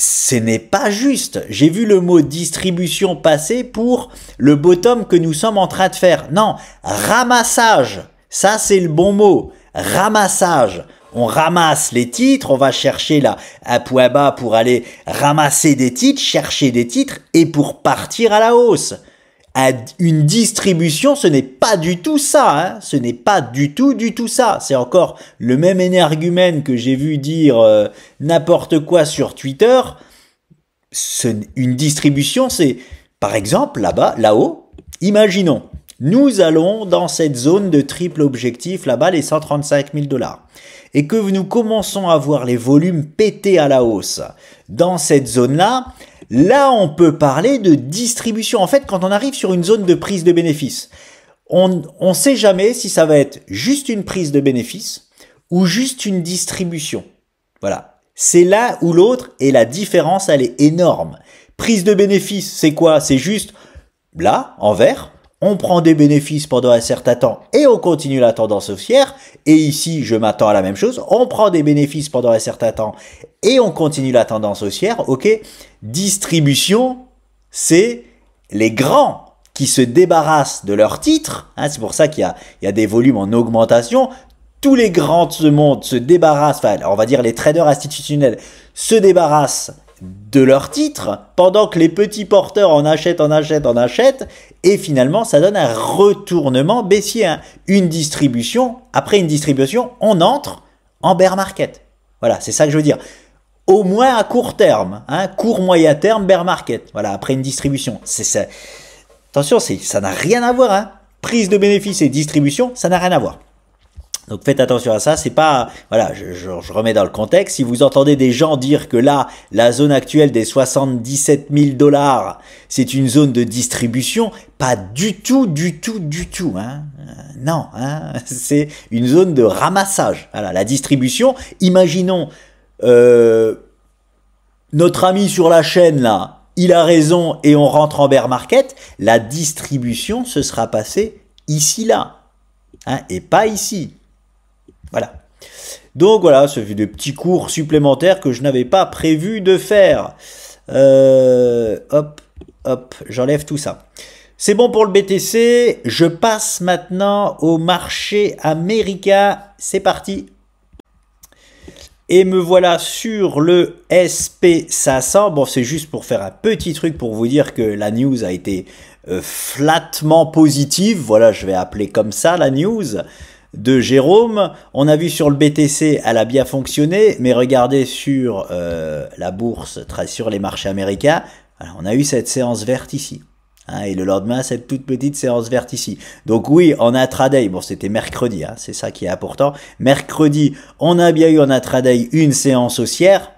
Ce n'est pas juste. J'ai vu le mot distribution passer pour le bottom que nous sommes en train de faire. Non, ramassage. Ça, c'est le bon mot. Ramassage. On ramasse les titres, on va chercher là un point bas pour aller ramasser des titres, chercher des titres et pour partir à la hausse. Une distribution, ce n'est pas du tout ça, ce n'est pas du tout ça. C'est encore le même énergumène que j'ai vu dire n'importe quoi sur Twitter. Une distribution, c'est par exemple là-bas, là-haut, imaginons, nous allons dans cette zone de triple objectif, là-bas, les 135 000 $. Et que nous commençons à voir les volumes péter à la hausse dans cette zone-là, là, on peut parler de distribution. En fait, quand on arrive sur une zone de prise de bénéfice, on ne sait jamais si ça va être juste une prise de bénéfice ou juste une distribution. Voilà. C'est l'un ou l'autre et la différence, elle est énorme. Prise de bénéfice, c'est quoi? C'est juste là, en vert. On prend des bénéfices pendant un certain temps et on continue la tendance haussière. Et ici, je m'attends à la même chose. On prend des bénéfices pendant un certain temps et on continue la tendance haussière. Ok. Distribution, c'est les grands qui se débarrassent de leurs titres. C'est pour ça qu'il y a des volumes en augmentation. Tous les grands de ce monde se débarrassent, enfin, on va dire les traders institutionnels se débarrassent de leurs titres, pendant que les petits porteurs en achètent, et finalement ça donne un retournement baissier, une distribution, après une distribution, on entre en bear market. Voilà, c'est ça que je veux dire. Au moins à court terme, court moyen terme, bear market. Voilà, après une distribution. C'est ça. Attention, ça n'a rien à voir. Prise de bénéfice et distribution, ça n'a rien à voir. Donc faites attention à ça, c'est pas, voilà, je remets dans le contexte, si vous entendez des gens dire que là, la zone actuelle des 77 000 $, c'est une zone de distribution, pas du tout, non, c'est une zone de ramassage. Voilà, la distribution, imaginons, notre ami sur la chaîne là, il a raison et on rentre en bear market, la distribution se sera passée ici là, et pas ici. Voilà. Donc voilà, ce fut des petits cours supplémentaires que je n'avais pas prévu de faire. Hop, j'enlève tout ça. C'est bon pour le BTC. Je passe maintenant au marché américain. C'est parti. Et me voilà sur le SP500. Bon, c'est juste pour faire un petit truc pour vous dire que la news a été flatement positive. Voilà, je vais appeler comme ça la news de Jérôme. On a vu sur le BTC, elle a bien fonctionné, mais regardez sur la bourse, sur les marchés américains, alors on a eu cette séance verte ici. Et le lendemain, cette toute petite séance verte ici. Donc oui, en intraday, bon c'était mercredi, c'est ça qui est important. Mercredi, on a bien eu en intraday une séance haussière,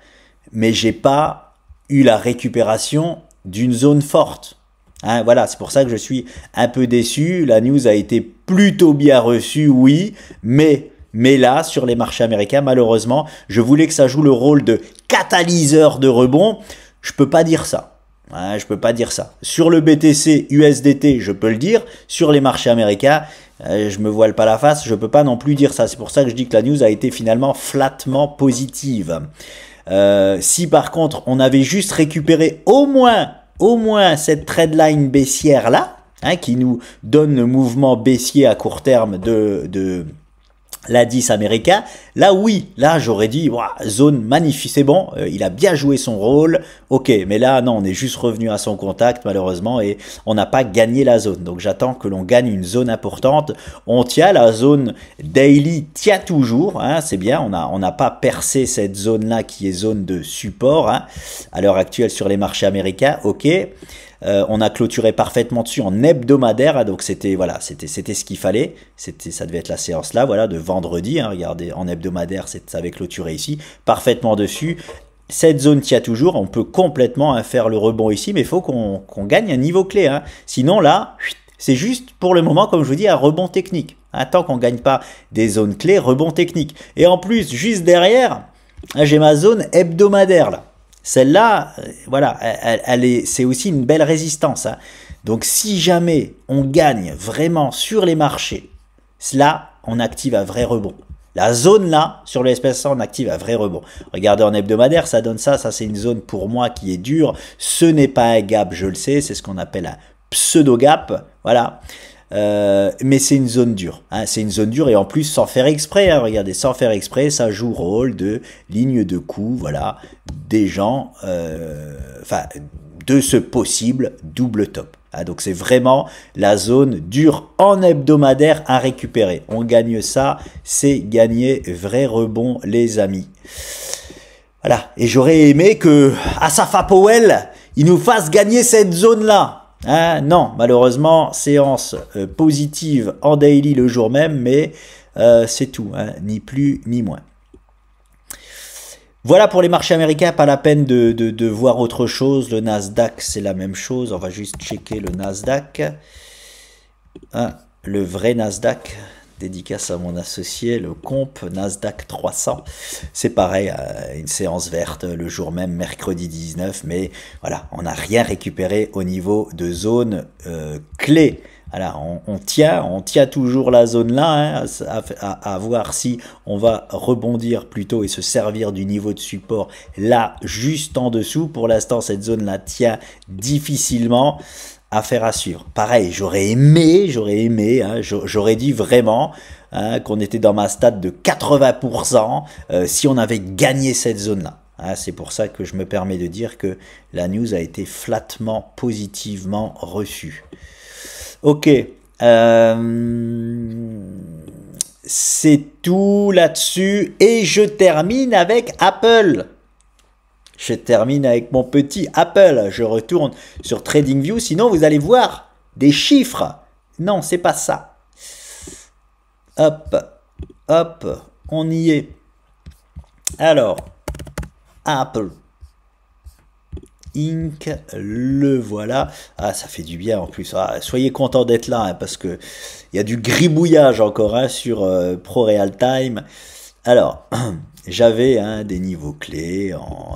mais j'ai pas eu la récupération d'une zone forte. Voilà, c'est pour ça que je suis un peu déçu. La news a été plutôt bien reçue, oui, mais là, sur les marchés américains, malheureusement, je voulais que ça joue le rôle de catalyseur de rebond. Je peux pas dire ça. Je peux pas dire ça. Sur le BTC, USDT, je peux le dire. Sur les marchés américains, je me voile pas la face, je peux pas non plus dire ça. C'est pour ça que je dis que la news a été finalement flatement positive. Si par contre, on avait juste récupéré au moins cette trendline baissière là, qui nous donne le mouvement baissier à court terme de la 10 américain, là oui, là j'aurais dit, ouah, zone magnifique, c'est bon, il a bien joué son rôle, ok, mais là non, on est juste revenu à son contact malheureusement et on n'a pas gagné la zone, donc j'attends que l'on gagne une zone importante, on tient, la zone daily tient toujours, hein, c'est bien, on n'a pas percé cette zone-là qui est zone de support, hein, à l'heure actuelle sur les marchés américains, ok. On a clôturé parfaitement dessus en hebdomadaire, hein, donc c'était voilà, c'était ce qu'il fallait. Ça devait être la séance là, voilà, de vendredi. Hein, regardez, en hebdomadaire, ça avait clôturé ici, parfaitement dessus. Cette zone tient toujours, on peut complètement hein, faire le rebond ici, mais il faut qu'on gagne un niveau clé. Hein. Sinon là, c'est juste pour le moment, comme je vous dis, un rebond technique. Hein, tant qu'on ne gagne pas des zones clés, rebond technique. Et en plus, juste derrière, j'ai ma zone hebdomadaire là. Celle-là, voilà, c'est aussi une belle résistance. Hein. Donc si jamais on gagne vraiment sur les marchés, là, on active un vrai rebond. La zone là, sur le SP500, on active un vrai rebond. Regardez en hebdomadaire, ça donne ça. Ça, c'est une zone pour moi qui est dure. Ce n'est pas un gap, je le sais. C'est ce qu'on appelle un pseudo-gap. Voilà. Mais c'est une zone dure, hein, c'est une zone dure et en plus sans faire exprès, hein, regardez, sans faire exprès, ça joue rôle de ligne de coup, voilà, des gens, enfin, de ce possible double top. Hein, donc c'est vraiment la zone dure en hebdomadaire à récupérer. On gagne ça, c'est gagner vrai rebond les amis. Voilà, et j'aurais aimé que Asafa Powell, il nous fasse gagner cette zone-là. Hein, non, malheureusement, séance positive en daily le jour même, mais c'est tout, hein, ni plus ni moins. Voilà pour les marchés américains, pas la peine de voir autre chose. Le Nasdaq, c'est la même chose. On va juste checker le Nasdaq. Hein, le vrai Nasdaq, dédicace à mon associé, le comp Nasdaq 300. C'est pareil, une séance verte le jour même, mercredi 19, mais voilà, on n'a rien récupéré au niveau de zone clé. Alors, on tient toujours la zone là, hein, à voir si on va rebondir plutôt et se servir du niveau de support là, juste en dessous. Pour l'instant, cette zone là tient difficilement. Affaire à suivre. Pareil, j'aurais aimé, hein, j'aurais dit vraiment hein, qu'on était dans ma stat de 80% si on avait gagné cette zone-là. Hein, c'est pour ça que je me permets de dire que la news a été flatement, positivement reçue. Ok, c'est tout là-dessus et je termine avec Apple. Je termine avec mon petit Apple. Je retourne sur TradingView. Sinon, vous allez voir des chiffres. Non, c'est pas ça. Hop, hop, on y est. Alors, Apple Inc. Le voilà. Ah, ça fait du bien en plus. Ah, soyez contents d'être là hein, parce que il y a du gribouillage encore hein, sur Pro Real Time. Alors, j'avais hein, des niveaux clés,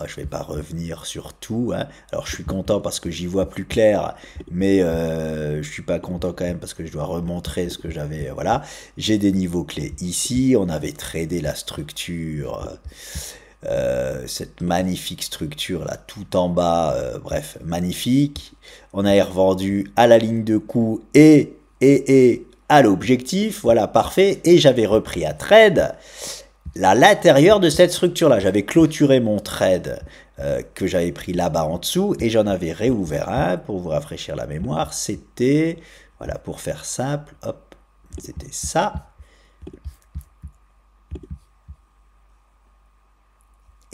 je vais pas revenir sur tout, hein. Alors je suis content parce que j'y vois plus clair, mais je suis pas content quand même parce que je dois remontrer ce que j'avais, voilà. J'ai des niveaux clés ici, on avait tradé la structure, cette magnifique structure là tout en bas, bref, magnifique. On a revendu à la ligne de coup et à l'objectif, voilà, parfait, et j'avais repris à trade à l'intérieur de cette structure-là. J'avais clôturé mon trade que j'avais pris là-bas en dessous et j'en avais réouvert un pour vous rafraîchir la mémoire. C'était, voilà, pour faire simple, hop, c'était ça.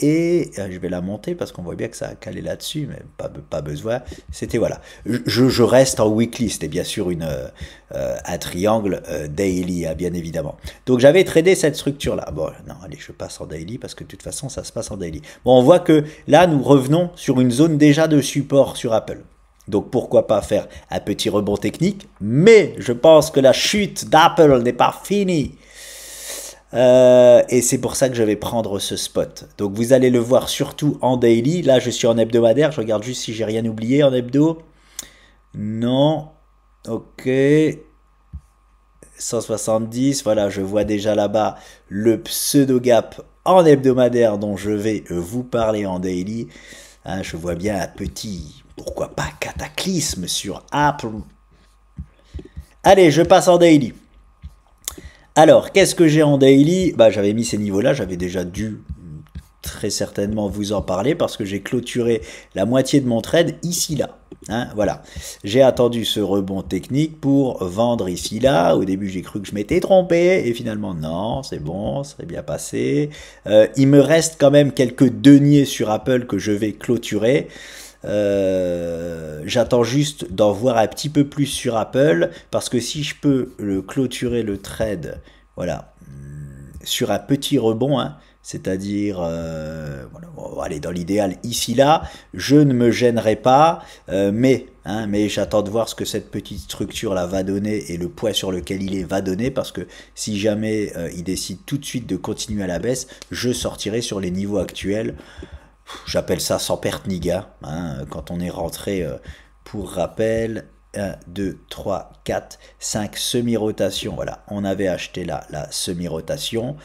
Et je vais la monter parce qu'on voit bien que ça a calé là-dessus, mais pas besoin. C'était voilà. Je reste en weekly, c'était bien sûr un triangle daily, hein, bien évidemment. Donc j'avais tradé cette structure-là. Bon, non, allez, je passe en daily parce que de toute façon, ça se passe en daily. Bon, on voit que là, nous revenons sur une zone déjà de support sur Apple. Donc pourquoi pas faire un petit rebond technique, mais je pense que la chute d'Apple n'est pas finie. Et c'est pour ça que je vais prendre ce spot. Donc vous allez le voir surtout en daily. Là je suis en hebdomadaire. Je regarde juste si j'ai rien oublié en hebdo. Non. Ok. 170. Voilà, je vois déjà là-bas le pseudo gap en hebdomadaire dont je vais vous parler en daily. Hein, je vois bien un petit, pourquoi pas, cataclysme sur Apple. Allez, je passe en daily. Alors, qu'est-ce que j'ai en daily? Bah, j'avais mis ces niveaux-là, j'avais déjà dû très certainement vous en parler parce que j'ai clôturé la moitié de mon trade ici là. Hein, voilà, j'ai attendu ce rebond technique pour vendre ici là. Au début j'ai cru que je m'étais trompé et finalement non, c'est bon, ça serait bien passé. Il me reste quand même quelques deniers sur Apple que je vais clôturer. J'attends juste d'en voir un petit peu plus sur Apple parce que si je peux clôturer le trade, voilà, sur un petit rebond, hein, c'est-à-dire, voilà, on va aller dans l'idéal ici là, je ne me gênerai pas, mais j'attends de voir ce que cette petite structure là va donner et le poids sur lequel il est va donner, parce que si jamais il décide tout de suite de continuer à la baisse, je sortirai sur les niveaux actuels. J'appelle ça sans perte ni gain, hein, quand on est rentré, pour rappel, 1, 2, 3, 4, 5 semi-rotations. Voilà, on avait acheté là la semi-rotation.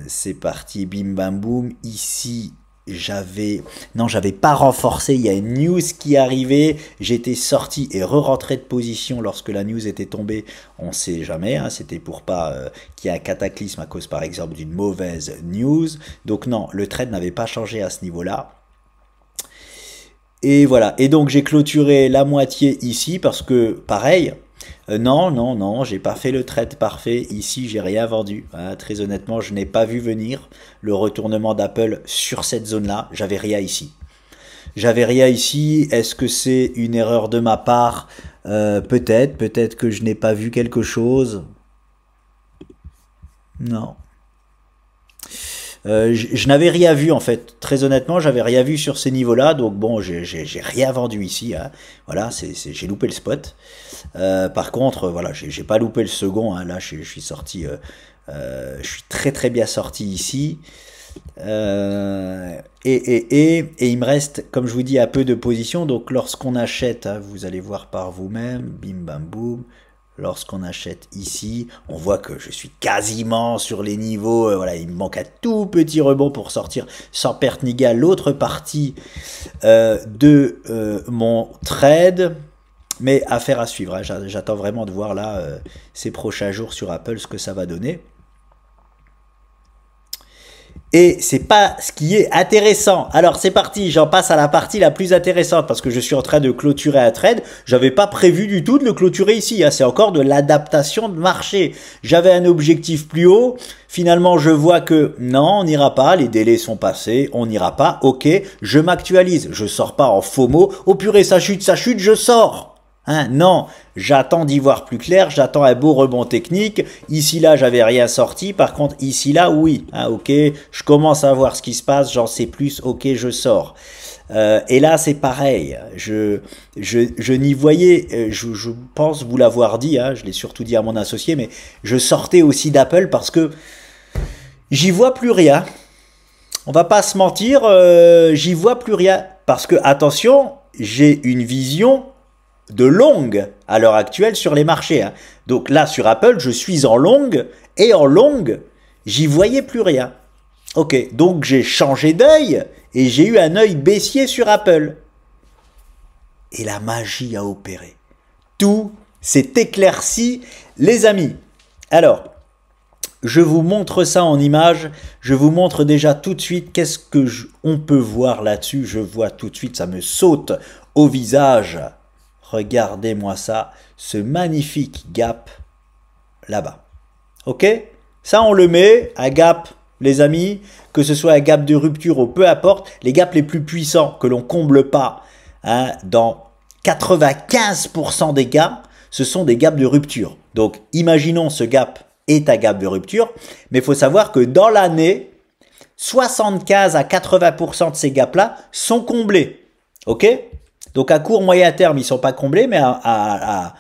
C'est parti, bim bam boum. Ici, j'avais pas renforcé. Il y a une news qui arrivait. J'étais sorti et re-rentré de position lorsque la news était tombée. On sait jamais, hein, c'était pour pas qu'il y ait un cataclysme à cause par exemple d'une mauvaise news. Donc non, le trade n'avait pas changé à ce niveau-là. Et voilà, et donc j'ai clôturé la moitié ici parce que pareil, non, j'ai pas fait le trade parfait, ici j'ai rien vendu, hein, très honnêtement je n'ai pas vu venir le retournement d'Apple sur cette zone-là, j'avais rien ici. J'avais rien ici, est-ce que c'est une erreur de ma part? Peut-être que je n'ai pas vu quelque chose. Non. Je n'avais rien vu en fait, très honnêtement, j'avais rien vu sur ces niveaux-là, donc bon, j'ai rien vendu ici, hein. Voilà, j'ai loupé le spot. Par contre, voilà, j'ai pas loupé le second, hein. Là, je suis sorti, je suis très bien sorti ici. Et il me reste, comme je vous dis, un peu de position, donc lorsqu'on achète, hein, vous allez voir par vous-même, bim bam boum. Lorsqu'on achète ici, on voit que je suis quasiment sur les niveaux. Voilà, il me manque un tout petit rebond pour sortir sans perte ni gain l'autre partie de mon trade. Mais affaire à suivre, hein. J'attends vraiment de voir là ces prochains jours sur Apple ce que ça va donner. Et c'est pas ce qui est intéressant. Alors c'est parti, j'en passe à la partie la plus intéressante parce que je suis en train de clôturer un trade. J'avais pas prévu du tout de le clôturer ici, hein. C'est encore de l'adaptation de marché. J'avais un objectif plus haut. Finalement, je vois que non, on n'ira pas. Les délais sont passés, on n'ira pas. Ok, je m'actualise. Je sors pas en FOMO. Oh purée, ça chute, je sors. Hein, non, j'attends d'y voir plus clair, j'attends un beau rebond technique. Ici, là, j'avais rien sorti. Par contre, ici, là, oui. Hein, ok, je commence à voir ce qui se passe, j'en sais plus. Ok, je sors. Et là, c'est pareil. Je n'y voyais, je pense vous l'avoir dit, hein, je l'ai surtout dit à mon associé, mais je sortais aussi d'Apple parce que j'y vois plus rien. On va pas se mentir, j'y vois plus rien. Parce que, attention, j'ai une vision de longue à l'heure actuelle sur les marchés, hein. Donc là sur Apple je suis en longue et en longue j'y voyais plus rien. Ok, donc j'ai changé d'œil et j'ai eu un œil baissier sur Apple et la magie a opéré, tout s'est éclairci les amis. Alors je vous montre ça en image, je vous montre déjà tout de suite qu'est-ce que on peut voir là-dessus. Je vois tout de suite, ça me saute au visage. Regardez-moi ça, ce magnifique gap là-bas. Ok? Ça, on le met à gap, les amis, que ce soit un gap de rupture ou peu importe, les gaps les plus puissants que l'on comble pas, hein, dans 95% des cas, ce sont des gaps de rupture. Donc, imaginons ce gap est un gap de rupture, mais il faut savoir que dans l'année, 75 à 80% de ces gaps-là sont comblés. Ok? Donc à court, moyen terme, ils ne sont pas comblés, mais à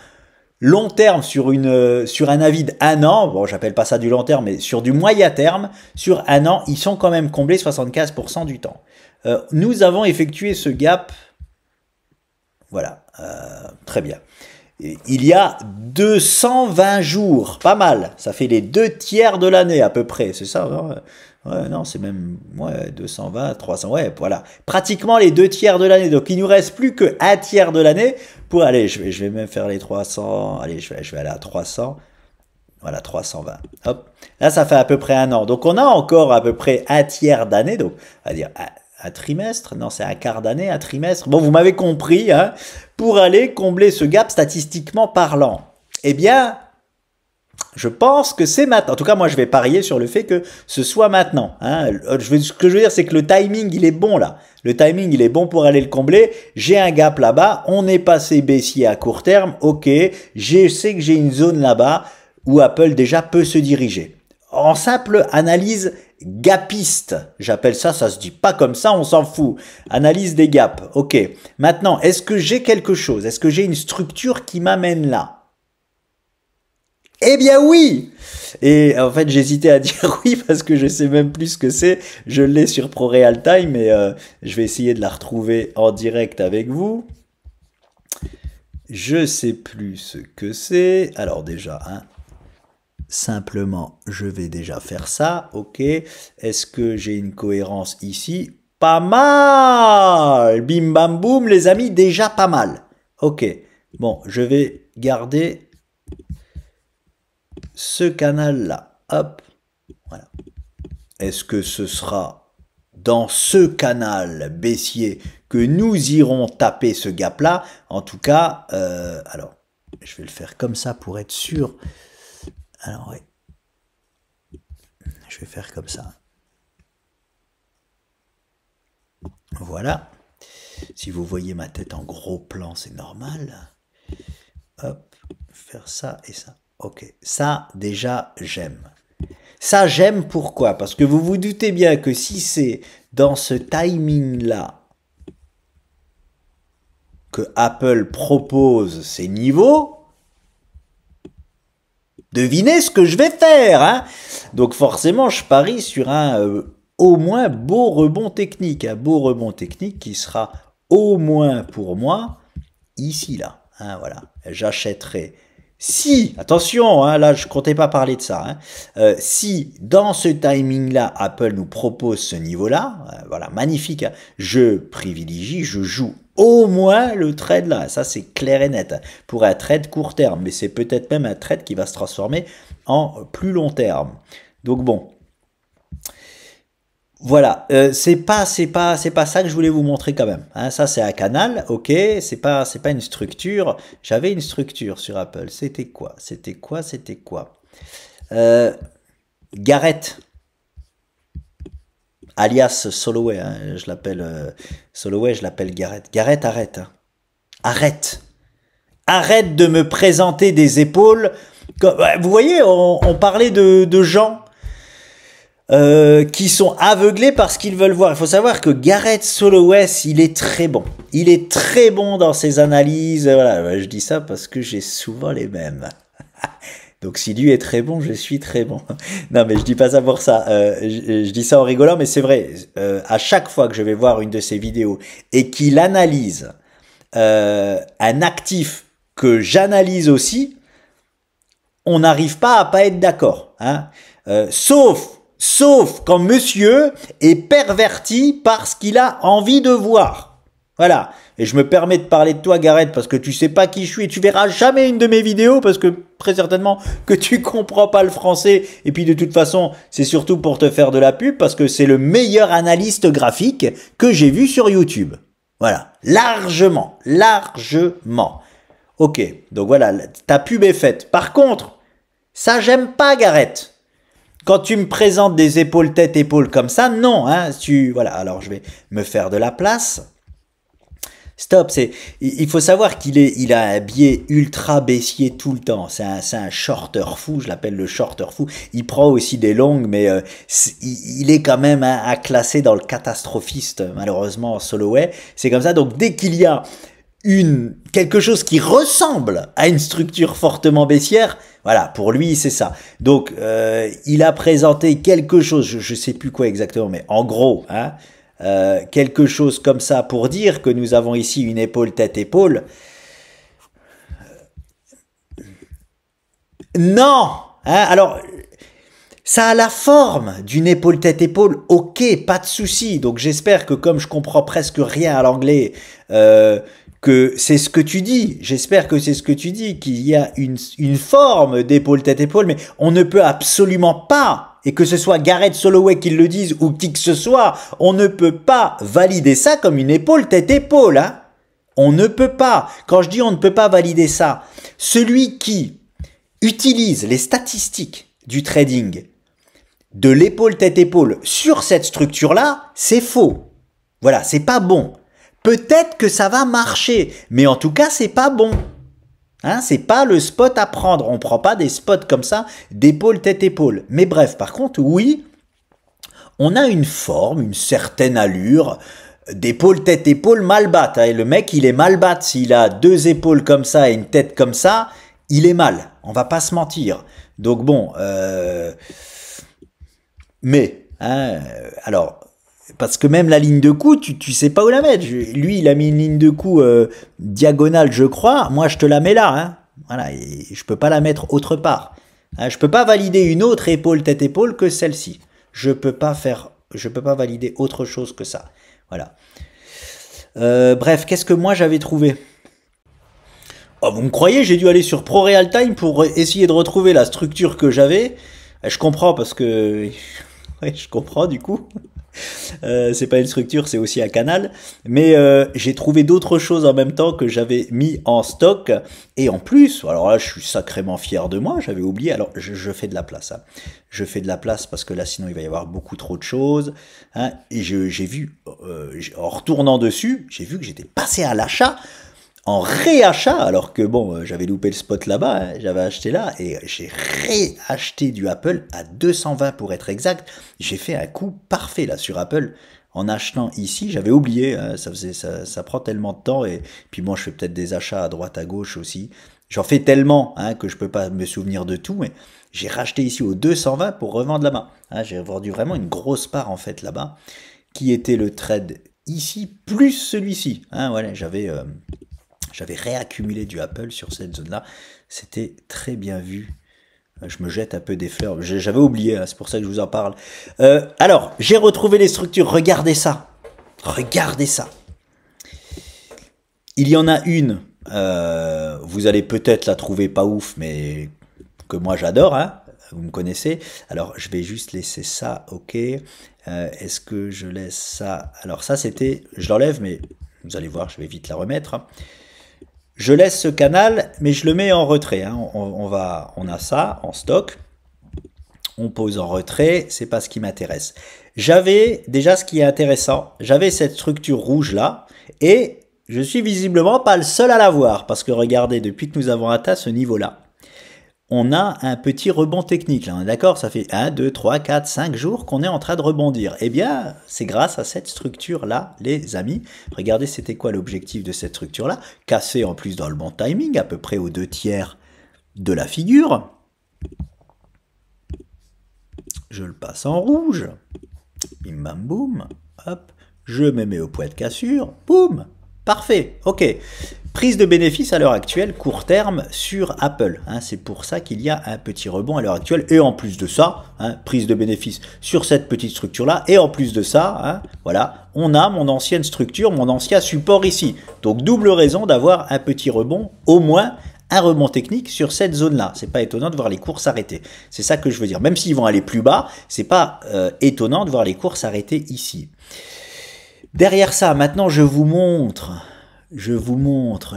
long terme, sur un avis d'1 an, bon, j'appelle pas ça du long terme, mais sur du moyen terme, sur 1 an, ils sont quand même comblés 75% du temps. Nous avons effectué ce gap, voilà, très bien. Il y a 220 jours, pas mal, ça fait les 2 tiers de l'année à peu près, c'est ça, non? Ouais, non, c'est même 220, 300, ouais, voilà. Pratiquement les 2 tiers de l'année. Donc, il nous reste plus que 1 tiers de l'année pour aller, je vais même faire les 300, allez, je vais aller à 300. Voilà, 320. Hop. Là, ça fait à peu près un an. Donc, on a encore à peu près un tiers d'année. Donc, on va dire un trimestre. Non, c'est un quart d'année, un trimestre. Bon, vous m'avez compris, hein, pour aller combler ce gap statistiquement parlant. Eh bien, je pense que c'est maintenant. En tout cas, moi, je vais parier sur le fait que ce soit maintenant. Hein. Ce que je veux dire, c'est que le timing, il est bon là. Le timing, il est bon pour aller le combler. J'ai un gap là-bas. On est passé baissier à court terme. Ok. Je sais que j'ai une zone là-bas où Apple déjà peut se diriger. En simple analyse gapiste, j'appelle ça, ça se dit pas comme ça, on s'en fout. Analyse des gaps. Ok. Maintenant, est-ce que j'ai quelque chose? Est-ce que j'ai une structure qui m'amène là? Eh bien oui! Et en fait, j'hésitais à dire oui parce que je sais même plus ce que c'est. Je l'ai sur ProRealTime et je vais essayer de la retrouver en direct avec vous. Je sais plus ce que c'est. Alors déjà, hein, simplement, je vais déjà faire ça. Ok. Est-ce que j'ai une cohérence ici? Pas mal! Bim bam boum, les amis, déjà pas mal. Ok. Bon, je vais garder ce canal-là, hop, voilà. Est-ce que ce sera dans ce canal baissier que nous irons taper ce gap-là? En tout cas, alors, je vais le faire comme ça pour être sûr. Alors, ouais, je vais faire comme ça. Voilà. Si vous voyez ma tête en gros plan, c'est normal. Hop, faire ça et ça. Ok, ça déjà j'aime. Ça j'aime pourquoi? Parce que vous vous doutez bien que si c'est dans ce timing-là que Apple propose ces niveaux, devinez ce que je vais faire, hein? Donc forcément je parie sur un au moins beau rebond technique, un beau rebond technique qui sera au moins pour moi ici là, hein, voilà. J'achèterai. Si, attention, hein, là je comptais pas parler de ça, hein, si dans ce timing-là, Apple nous propose ce niveau-là, voilà, magnifique, hein, je privilégie, je joue au moins le trade là, ça c'est clair et net, hein, pour un trade court terme, mais c'est peut-être même un trade qui va se transformer en plus long terme. Donc bon, voilà, c'est pas ça que je voulais vous montrer quand même. Hein. Ça c'est un canal, ok, c'est pas une structure. J'avais une structure sur Apple. C'était quoi? Garrett, alias Soloway. Hein. Je l'appelle Soloway, je l'appelle Garrett. Garrett, arrête, hein. Arrête de me présenter des épaules. Vous voyez, on parlait de gens. Qui sont aveuglés parce qu'ils veulent voir. Il faut savoir que Garrett Soloway, il est très bon. Il est très bon dans ses analyses. Voilà, je dis ça parce que j'ai souvent les mêmes. Donc si lui est très bon, je suis très bon. Non mais je dis pas ça pour ça. Je dis ça en rigolant, mais c'est vrai. À chaque fois que je vais voir une de ses vidéos et qu'il analyse un actif que j'analyse aussi, on n'arrive pas à pas être d'accord. Hein. Sauf quand monsieur est perverti par ce qu'il a envie de voir. Voilà. Et je me permets de parler de toi, Garrett, parce que tu sais pas qui je suis et tu verras jamais une de mes vidéos parce que très certainement que tu comprends pas le français. Et puis de toute façon, c'est surtout pour te faire de la pub parce que c'est le meilleur analyste graphique que j'ai vu sur YouTube. Voilà. Largement. Ok. Donc voilà, ta pub est faite. Par contre, ça j'aime pas, Garrett. Quand tu me présentes des épaules tête-épaule comme ça, non, hein, voilà, alors je vais me faire de la place. Stop, il faut savoir il a un biais ultra baissier tout le temps. C'est un shorter fou, je l'appelle le shorter fou. Il prend aussi des longues, mais il est quand même à classer dans le catastrophiste, malheureusement, Soloway. C'est comme ça, donc dès qu'il y a quelque chose qui ressemble à une structure fortement baissière, voilà, pour lui, c'est ça. Donc, il a présenté quelque chose, je sais plus quoi exactement, mais en gros, hein, quelque chose comme ça pour dire que nous avons ici une épaule tête-épaule. Non, hein, alors, ça a la forme d'une épaule tête-épaule, ok, pas de souci. Donc, j'espère que comme je comprends presque rien à l'anglais, que c'est ce que tu dis, j'espère que c'est ce que tu dis, qu'il y a une forme d'épaule tête-épaule, mais on ne peut absolument pas, et que ce soit Gareth Soloway qui le dise ou qui que ce soit, on ne peut pas valider ça comme une épaule tête-épaule, hein. On ne peut pas. Quand je dis on ne peut pas valider ça, celui qui utilise les statistiques du trading de l'épaule tête-épaule sur cette structure-là, c'est faux. Voilà, c'est pas bon. Peut-être que ça va marcher, mais en tout cas, c'est pas bon. Hein, c'est pas le spot à prendre. On prend pas des spots comme ça d'épaule tête-épaule. Mais bref, par contre, oui, on a une forme, une certaine allure d'épaule tête-épaule mal batte. Et le mec, il est mal batte. S'il a deux épaules comme ça et une tête comme ça, il est mal. On va pas se mentir. Donc bon, mais hein, alors. Parce que même la ligne de coup, tu sais pas où la mettre. Lui, il a mis une ligne de coup diagonale, je crois. Moi, je te la mets là. Hein. Voilà, et je peux pas la mettre autre part. Hein, je peux pas valider une autre épaule tête-épaule que celle-ci. Je peux pas valider autre chose que ça. Voilà. Bref, qu'est-ce que moi j'avais trouvé? Oh, vous me croyez, j'ai dû aller sur ProRealTime pour essayer de retrouver la structure que j'avais. Je comprends parce que... Ouais, je comprends du coup. C'est pas une structure, c'est aussi un canal. Mais j'ai trouvé d'autres choses en même temps que j'avais mis en stock. Et en plus, alors là, je suis sacrément fier de moi. J'avais oublié. Alors, je fais de la place. Hein. Je fais de la place parce que là, sinon, il va y avoir beaucoup trop de choses. Hein. Et j'ai vu, en retournant dessus, j'ai vu que j'étais passé à l'achat. En réachat, alors que bon, j'avais loupé le spot là-bas, hein, j'avais acheté là, et j'ai réacheté du Apple à 220 pour être exact. J'ai fait un coup parfait là sur Apple en achetant ici. J'avais oublié, hein, ça prend tellement de temps, et puis moi je fais peut-être des achats à droite à gauche aussi. J'en fais tellement hein, que je peux pas me souvenir de tout, mais j'ai racheté ici au 220 pour revendre là-bas. Hein, j'ai vendu vraiment une grosse part en fait là-bas, qui était le trade ici plus celui-ci. Hein, voilà, j'avais réaccumulé du Apple sur cette zone-là. C'était très bien vu. Je me jette un peu des fleurs. J'avais oublié, hein, c'est pour ça que je vous en parle. Alors, j'ai retrouvé les structures. Regardez ça. Regardez ça. Il y en a une. Vous allez peut-être la trouver pas ouf, mais que moi j'adore. Hein. Vous me connaissez. Alors, je vais juste laisser ça. OK. Est-ce que je laisse ça? Alors ça, c'était... Je l'enlève, mais vous allez voir, je vais vite la remettre. Je laisse ce canal, mais je le mets en retrait. Hein. On a ça en stock. On pose en retrait, c'est pas ce qui m'intéresse. J'avais déjà ce qui est intéressant. J'avais cette structure rouge là, et je suis visiblement pas le seul à la voir, parce que regardez, depuis que nous avons atteint ce niveau-là, on a un petit rebond technique, là, on est d'accord? Ça fait 1, 2, 3, 4, 5 jours qu'on est en train de rebondir. Eh bien, c'est grâce à cette structure-là, les amis. Regardez, c'était quoi l'objectif de cette structure-là? Casser en plus dans le bon timing, à peu près aux 2/3 de la figure. Je le passe en rouge. Bim bam boum. Hop. Je me mets au point de cassure. Boum. Parfait. OK. Prise de bénéfice à l'heure actuelle, court terme sur Apple. Hein, c'est pour ça qu'il y a un petit rebond à l'heure actuelle. Et en plus de ça, hein, prise de bénéfice sur cette petite structure-là. Et en plus de ça, hein, voilà, on a mon ancienne structure, mon ancien support ici. Donc double raison d'avoir un petit rebond, au moins un rebond technique sur cette zone-là. C'est pas étonnant de voir les cours s'arrêter. C'est ça que je veux dire. Même s'ils vont aller plus bas, c'est pas étonnant de voir les cours s'arrêter ici. Derrière ça, maintenant je vous montre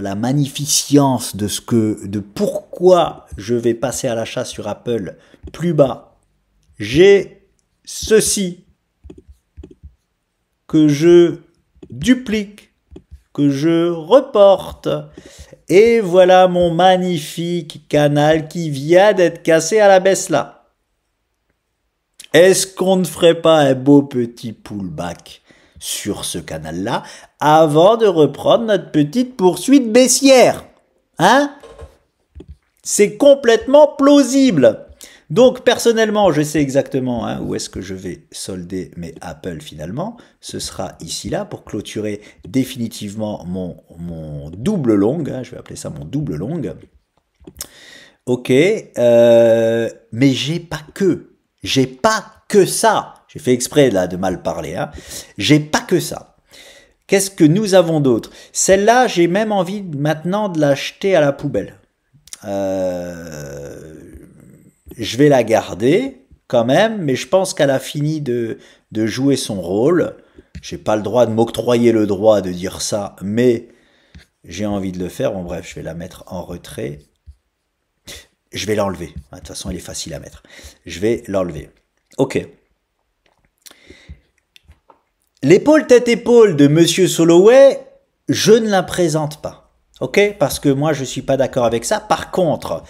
la magnificence de pourquoi je vais passer à l'achat sur Apple plus bas. J'ai ceci que je duplique, que je reporte. Et voilà mon magnifique canal qui vient d'être cassé à la baisse là. Est-ce qu'on ne ferait pas un beau petit pullback sur ce canal-là avant de reprendre notre petite poursuite baissière? Hein? C'est complètement plausible. Donc personnellement, je sais exactement hein, où est-ce que je vais solder mes Apple finalement. Ce sera ici là pour clôturer définitivement mon double long. Hein, je vais appeler ça mon double long. OK, mais j'ai pas que ça. J'ai fait exprès là de mal parler. Hein. J'ai pas que ça. Qu'est-ce que nous avons d'autre? Celle-là, j'ai même envie maintenant de la jeter à la poubelle. Je vais la garder quand même, mais je pense qu'elle a fini de jouer son rôle. J'ai pas le droit de m'octroyer le droit de dire ça, mais j'ai envie de le faire. Bon bref, je vais la mettre en retrait. Je vais l'enlever. De toute façon, elle est facile à mettre. Je vais l'enlever. Ok. L'épaule tête-épaule de Monsieur Soloway, je ne la présente pas. Ok? Parce que moi, je suis pas d'accord avec ça. Par contre,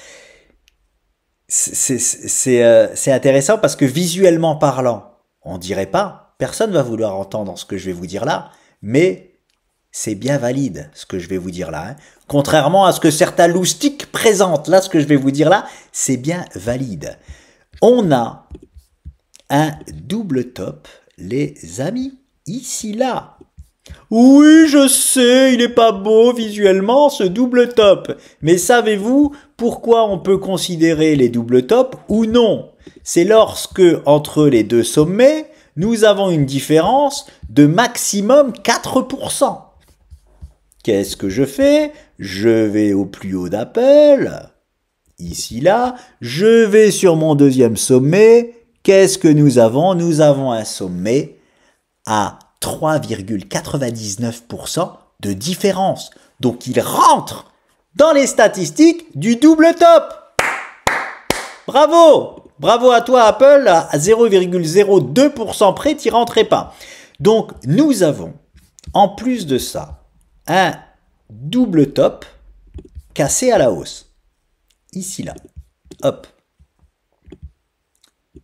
c'est intéressant parce que visuellement parlant, on dirait pas, personne va vouloir entendre ce que je vais vous dire là, mais c'est bien valide ce que je vais vous dire là. Hein. Contrairement à ce que certains loustiques présentent, là ce que je vais vous dire là, c'est bien valide. On a un double top, les amis, ici là. Oui, je sais, il est pas beau visuellement ce double top. Mais savez-vous pourquoi on peut considérer les doubles tops ou non? C'est lorsque, entre les deux sommets, nous avons une différence de maximum 4%. Qu'est-ce que je fais? Je vais au plus haut d'Apple, ici là, je vais sur mon deuxième sommet. Qu'est-ce que nous avons? Nous avons un sommet à 3,99% de différence. Donc il rentre dans les statistiques du double top. Bravo! Bravo à toi Apple, à 0,02% près, tu n'y rentrais pas. Donc nous avons, en plus de ça, un double top cassé à la hausse. Ici là. Hop.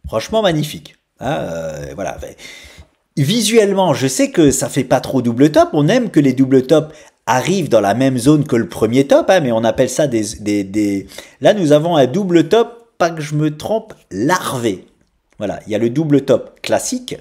Franchement magnifique. Voilà. Visuellement, je sais que ça fait pas trop double top. On aime que les double tops arrivent dans la même zone que le premier top, mais on appelle ça des... Là, nous avons un double top, pas que je me trompe, larvé. Voilà, il y a le double top classique.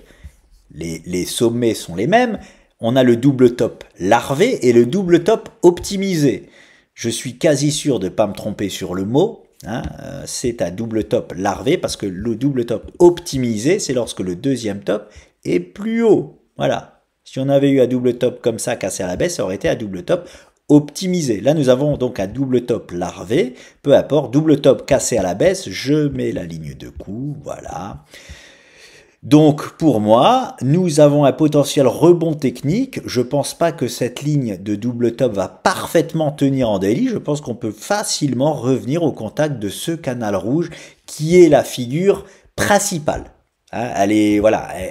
Les sommets sont les mêmes. On a le double top larvé et le double top optimisé. Je suis quasi sûr de ne pas me tromper sur le mot. Hein, c'est un double top larvé parce que le double top optimisé, c'est lorsque le deuxième top est plus haut. Voilà. Si on avait eu un double top comme ça cassé à la baisse, ça aurait été un double top optimisé. Là, nous avons donc un double top larvé. Peu importe, double top cassé à la baisse, je mets la ligne de coup. Voilà. Donc, pour moi, nous avons un potentiel rebond technique. Je pense pas que cette ligne de double top va parfaitement tenir en daily. Je pense qu'on peut facilement revenir au contact de ce canal rouge qui est la figure principale. Hein,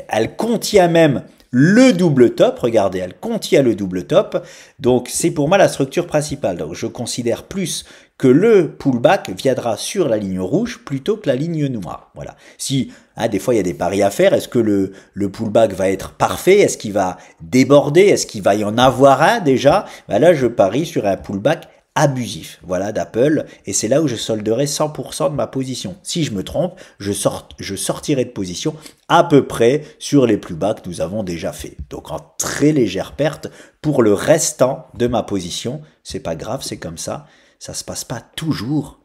elle contient même le double top. Regardez, elle contient le double top. Donc, c'est pour moi la structure principale. Donc, je considère plus que le pullback viendra sur la ligne rouge plutôt que la ligne noire. Voilà. Si, des fois, il y a des paris à faire. Est-ce que le pullback va être parfait? Est-ce qu'il va déborder? Est-ce qu'il va y en avoir un déjà? Là, je parie sur un pullback abusif, voilà, d'Apple, et c'est là où je solderai 100% de ma position. Si je me trompe, je sortirai de position à peu près sur les plus bas que nous avons déjà fait. Donc en très légère perte pour le restant de ma position. C'est pas grave, c'est comme ça. Ça se passe pas toujours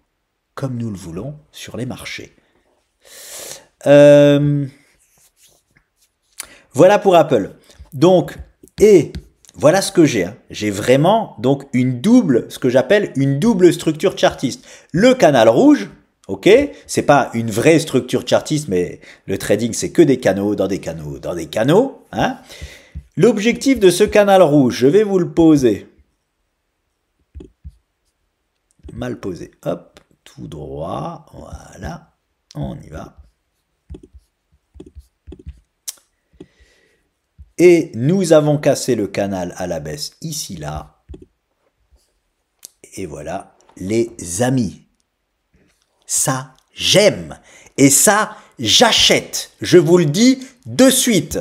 comme nous le voulons sur les marchés. Voilà pour Apple. Donc, voilà ce que j'ai. Hein. J'ai vraiment donc ce que j'appelle une double structure chartiste. Le canal rouge, ok, c'est pas une vraie structure chartiste, mais le trading c'est que des canaux, dans des canaux, dans des canaux. Hein. L'objectif de ce canal rouge, je vais vous le poser. Mal posé. Hop, tout droit. Voilà, on y va. Et nous avons cassé le canal à la baisse ici, là. Et voilà, les amis. Ça, j'aime. Et ça, j'achète. Je vous le dis de suite.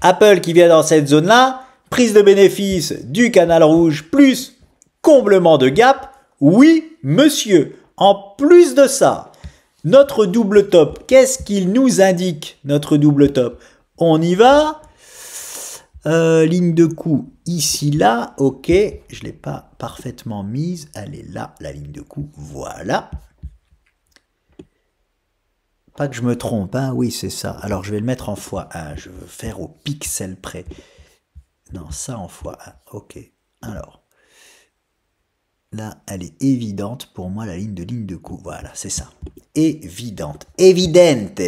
Apple qui vient dans cette zone-là, prise de bénéfice du canal rouge plus comblement de gap. Oui, monsieur. En plus de ça, notre double top, qu'est-ce qu'il nous indique, notre double top? On y va. Ligne de coup ici, là, ok, je ne l'ai pas parfaitement mise, elle est là, la ligne de coup, voilà. Pas que je me trompe, hein, oui c'est ça, alors je vais le mettre en x1, je veux faire au pixel près. Non, ça en x1. Ok. Alors. Là, elle est évidente pour moi, la ligne de coup. Voilà, c'est ça. Évidente. Évidente.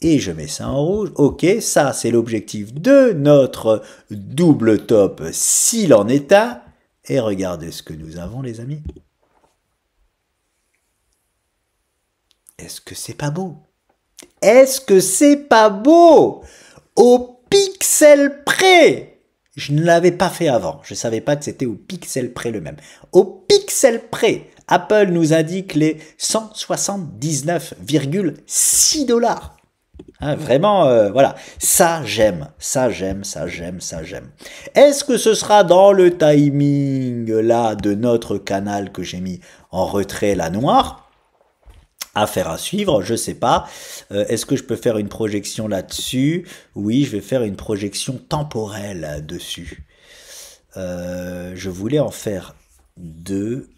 Et je mets ça en rouge. Ok, ça, c'est l'objectif de notre double top, s'il en est un. Et regardez ce que nous avons, les amis. Est-ce que c'est pas beau? Est-ce que c'est pas beau? Au pixel près! Je ne l'avais pas fait avant. Je ne savais pas que c'était au pixel près le même. Au pixel près, Apple nous indique les 179,6 $. Hein, vraiment, voilà. Ça, j'aime. Ça, j'aime, ça, j'aime, ça, j'aime. Est-ce que ce sera dans le timing, là, de notre canal que j'ai mis en retrait, la noire? Affaire à suivre, je sais pas. Est-ce que je peux faire une projection là-dessus? Oui, je vais faire une projection temporelle dessus. Je voulais en faire deux.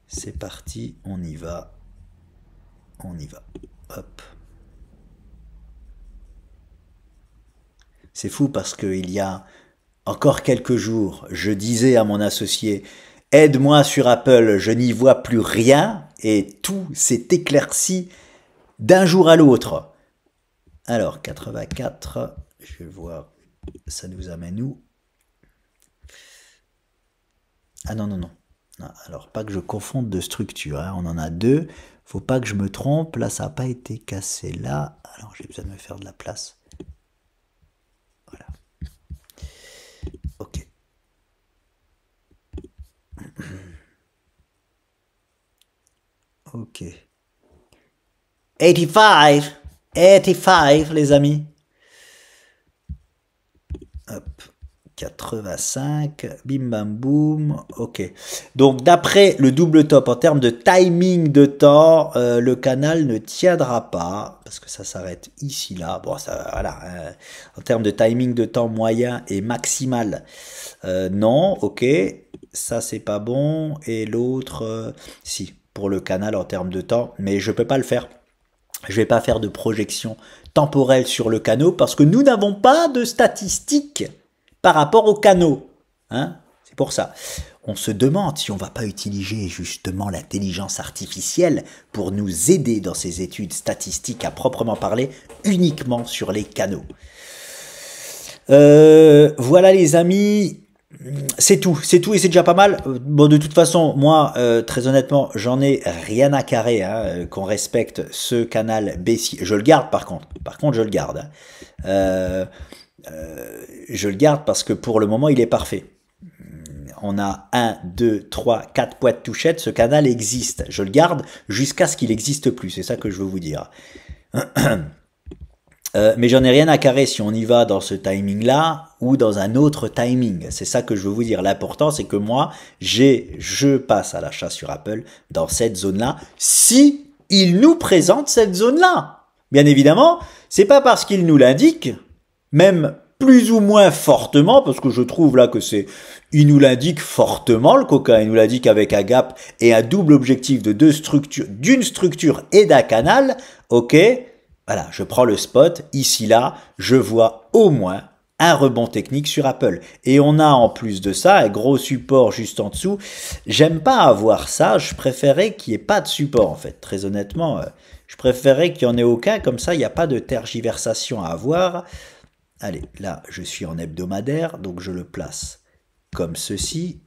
C'est parti, on y va. On y va. Hop. C'est fou parce qu'il y a encore quelques jours, je disais à mon associé, aide-moi sur Apple, je n'y vois plus rien, et tout s'est éclairci d'un jour à l'autre. Alors, 84, je vais voir, ça nous amène où? Ah non, non, non. Alors, pas que je confonde de structure, hein. On en a deux, faut pas que je me trompe, là ça n'a pas été cassé là, alors j'ai besoin de me faire de la place. Voilà. Ok. Ok. 85, 85 les amis. Hop. 85, bim bam boum, ok. Donc d'après le double top, en termes de timing de temps, le canal ne tiendra pas, parce que ça s'arrête ici, là. Bon, ça, voilà. En termes de timing de temps moyen et maximal, non, ok. Ça, c'est pas bon. Et l'autre, si, pour le canal en termes de temps, mais je peux pas le faire. Je vais pas faire de projection temporelle sur le canal, parce que nous n'avons pas de statistiques par rapport au canaux. Hein, c'est pour ça. On se demande si on va pas utiliser justement l'intelligence artificielle pour nous aider dans ces études statistiques à proprement parler uniquement sur les canaux. Voilà les amis, c'est tout et c'est déjà pas mal. Bon, de toute façon, moi, très honnêtement, j'en ai rien à carrer, hein, qu'on respecte ce canal baissier. Je le garde par contre je le garde. Hein. Je le garde parce que pour le moment il est parfait. On a 1, 2, 3, 4 poids de touchette, ce canal existe. Je le garde jusqu'à ce qu'il n'existe plus, c'est ça que je veux vous dire. Mais j'en ai rien à carrer si on y va dans ce timing-là ou dans un autre timing. C'est ça que je veux vous dire. L'important, c'est que moi, je passe à l'achat sur Apple dans cette zone-là, si il nous présente cette zone-là. Bien évidemment, c'est pas parce qu'il nous l'indique, même plus ou moins fortement, parce que je trouve là que il nous l'indique fortement, le coca, il nous l'indique avec un gap et un double objectif de d'une structure et d'un canal, ok, voilà, je prends le spot, ici là, je vois au moins un rebond technique sur Apple. Et on a en plus de ça un gros support juste en dessous. J'aime pas avoir ça, je préférais qu'il n'y ait pas de support en fait, très honnêtement. Je préférais qu'il n'y en ait aucun, comme ça il n'y a pas de tergiversation à avoir. Allez, là, je suis en hebdomadaire, donc je le place comme ceci.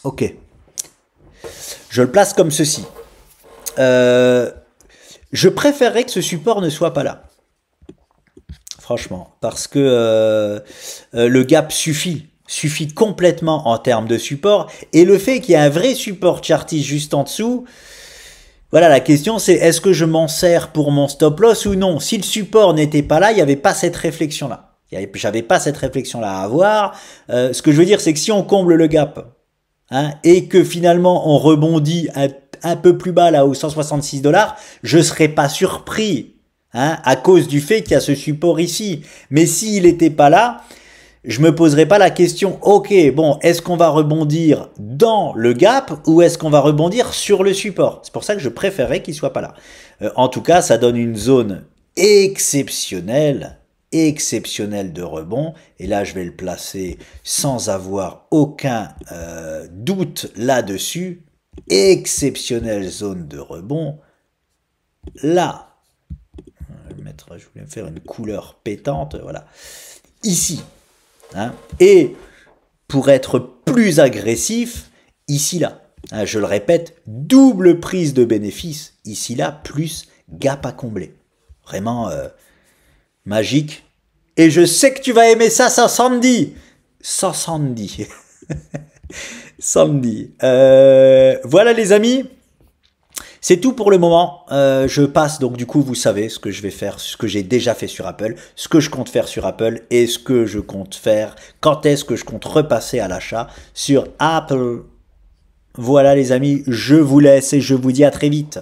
Ok. Je le place comme ceci. Je préférerais que ce support ne soit pas là. Franchement. Parce que le gap suffit complètement en termes de support. Et le fait qu'il y ait un vrai support chartiste juste en dessous... Voilà, la question c'est est-ce que je m'en sers pour mon stop loss ou non? Si le support n'était pas là, il n'y avait pas cette réflexion-là. J'avais pas cette réflexion-là à avoir. Ce que je veux dire, c'est que si on comble le gap, hein, et que finalement on rebondit un peu plus bas là aux 166 $, je serais pas surpris, hein, à cause du fait qu'il y a ce support ici. Mais s'il n'était pas là, je me poserai pas la question, ok, bon, est-ce qu'on va rebondir dans le gap ou est-ce qu'on va rebondir sur le support? C'est pour ça que je préférerais qu'il soit pas là. En tout cas, ça donne une zone exceptionnelle de rebond. Et là, je vais le placer sans avoir aucun doute là-dessus. Exceptionnelle zone de rebond. Là, je voulais faire une couleur pétante, voilà. Ici. Hein, et pour être plus agressif, ici là, hein, je le répète, double prise de bénéfice, ici là, plus gap à combler. Vraiment magique. Et je sais que tu vas aimer ça, Sandy. Sandy. Sandy. Voilà les amis. C'est tout pour le moment. Je passe donc du coup, vous savez ce que je vais faire, ce que j'ai déjà fait sur Apple, ce que je compte faire sur Apple et ce que je compte faire, quand est-ce que je compte repasser à l'achat sur Apple. Voilà les amis, je vous laisse et je vous dis à très vite.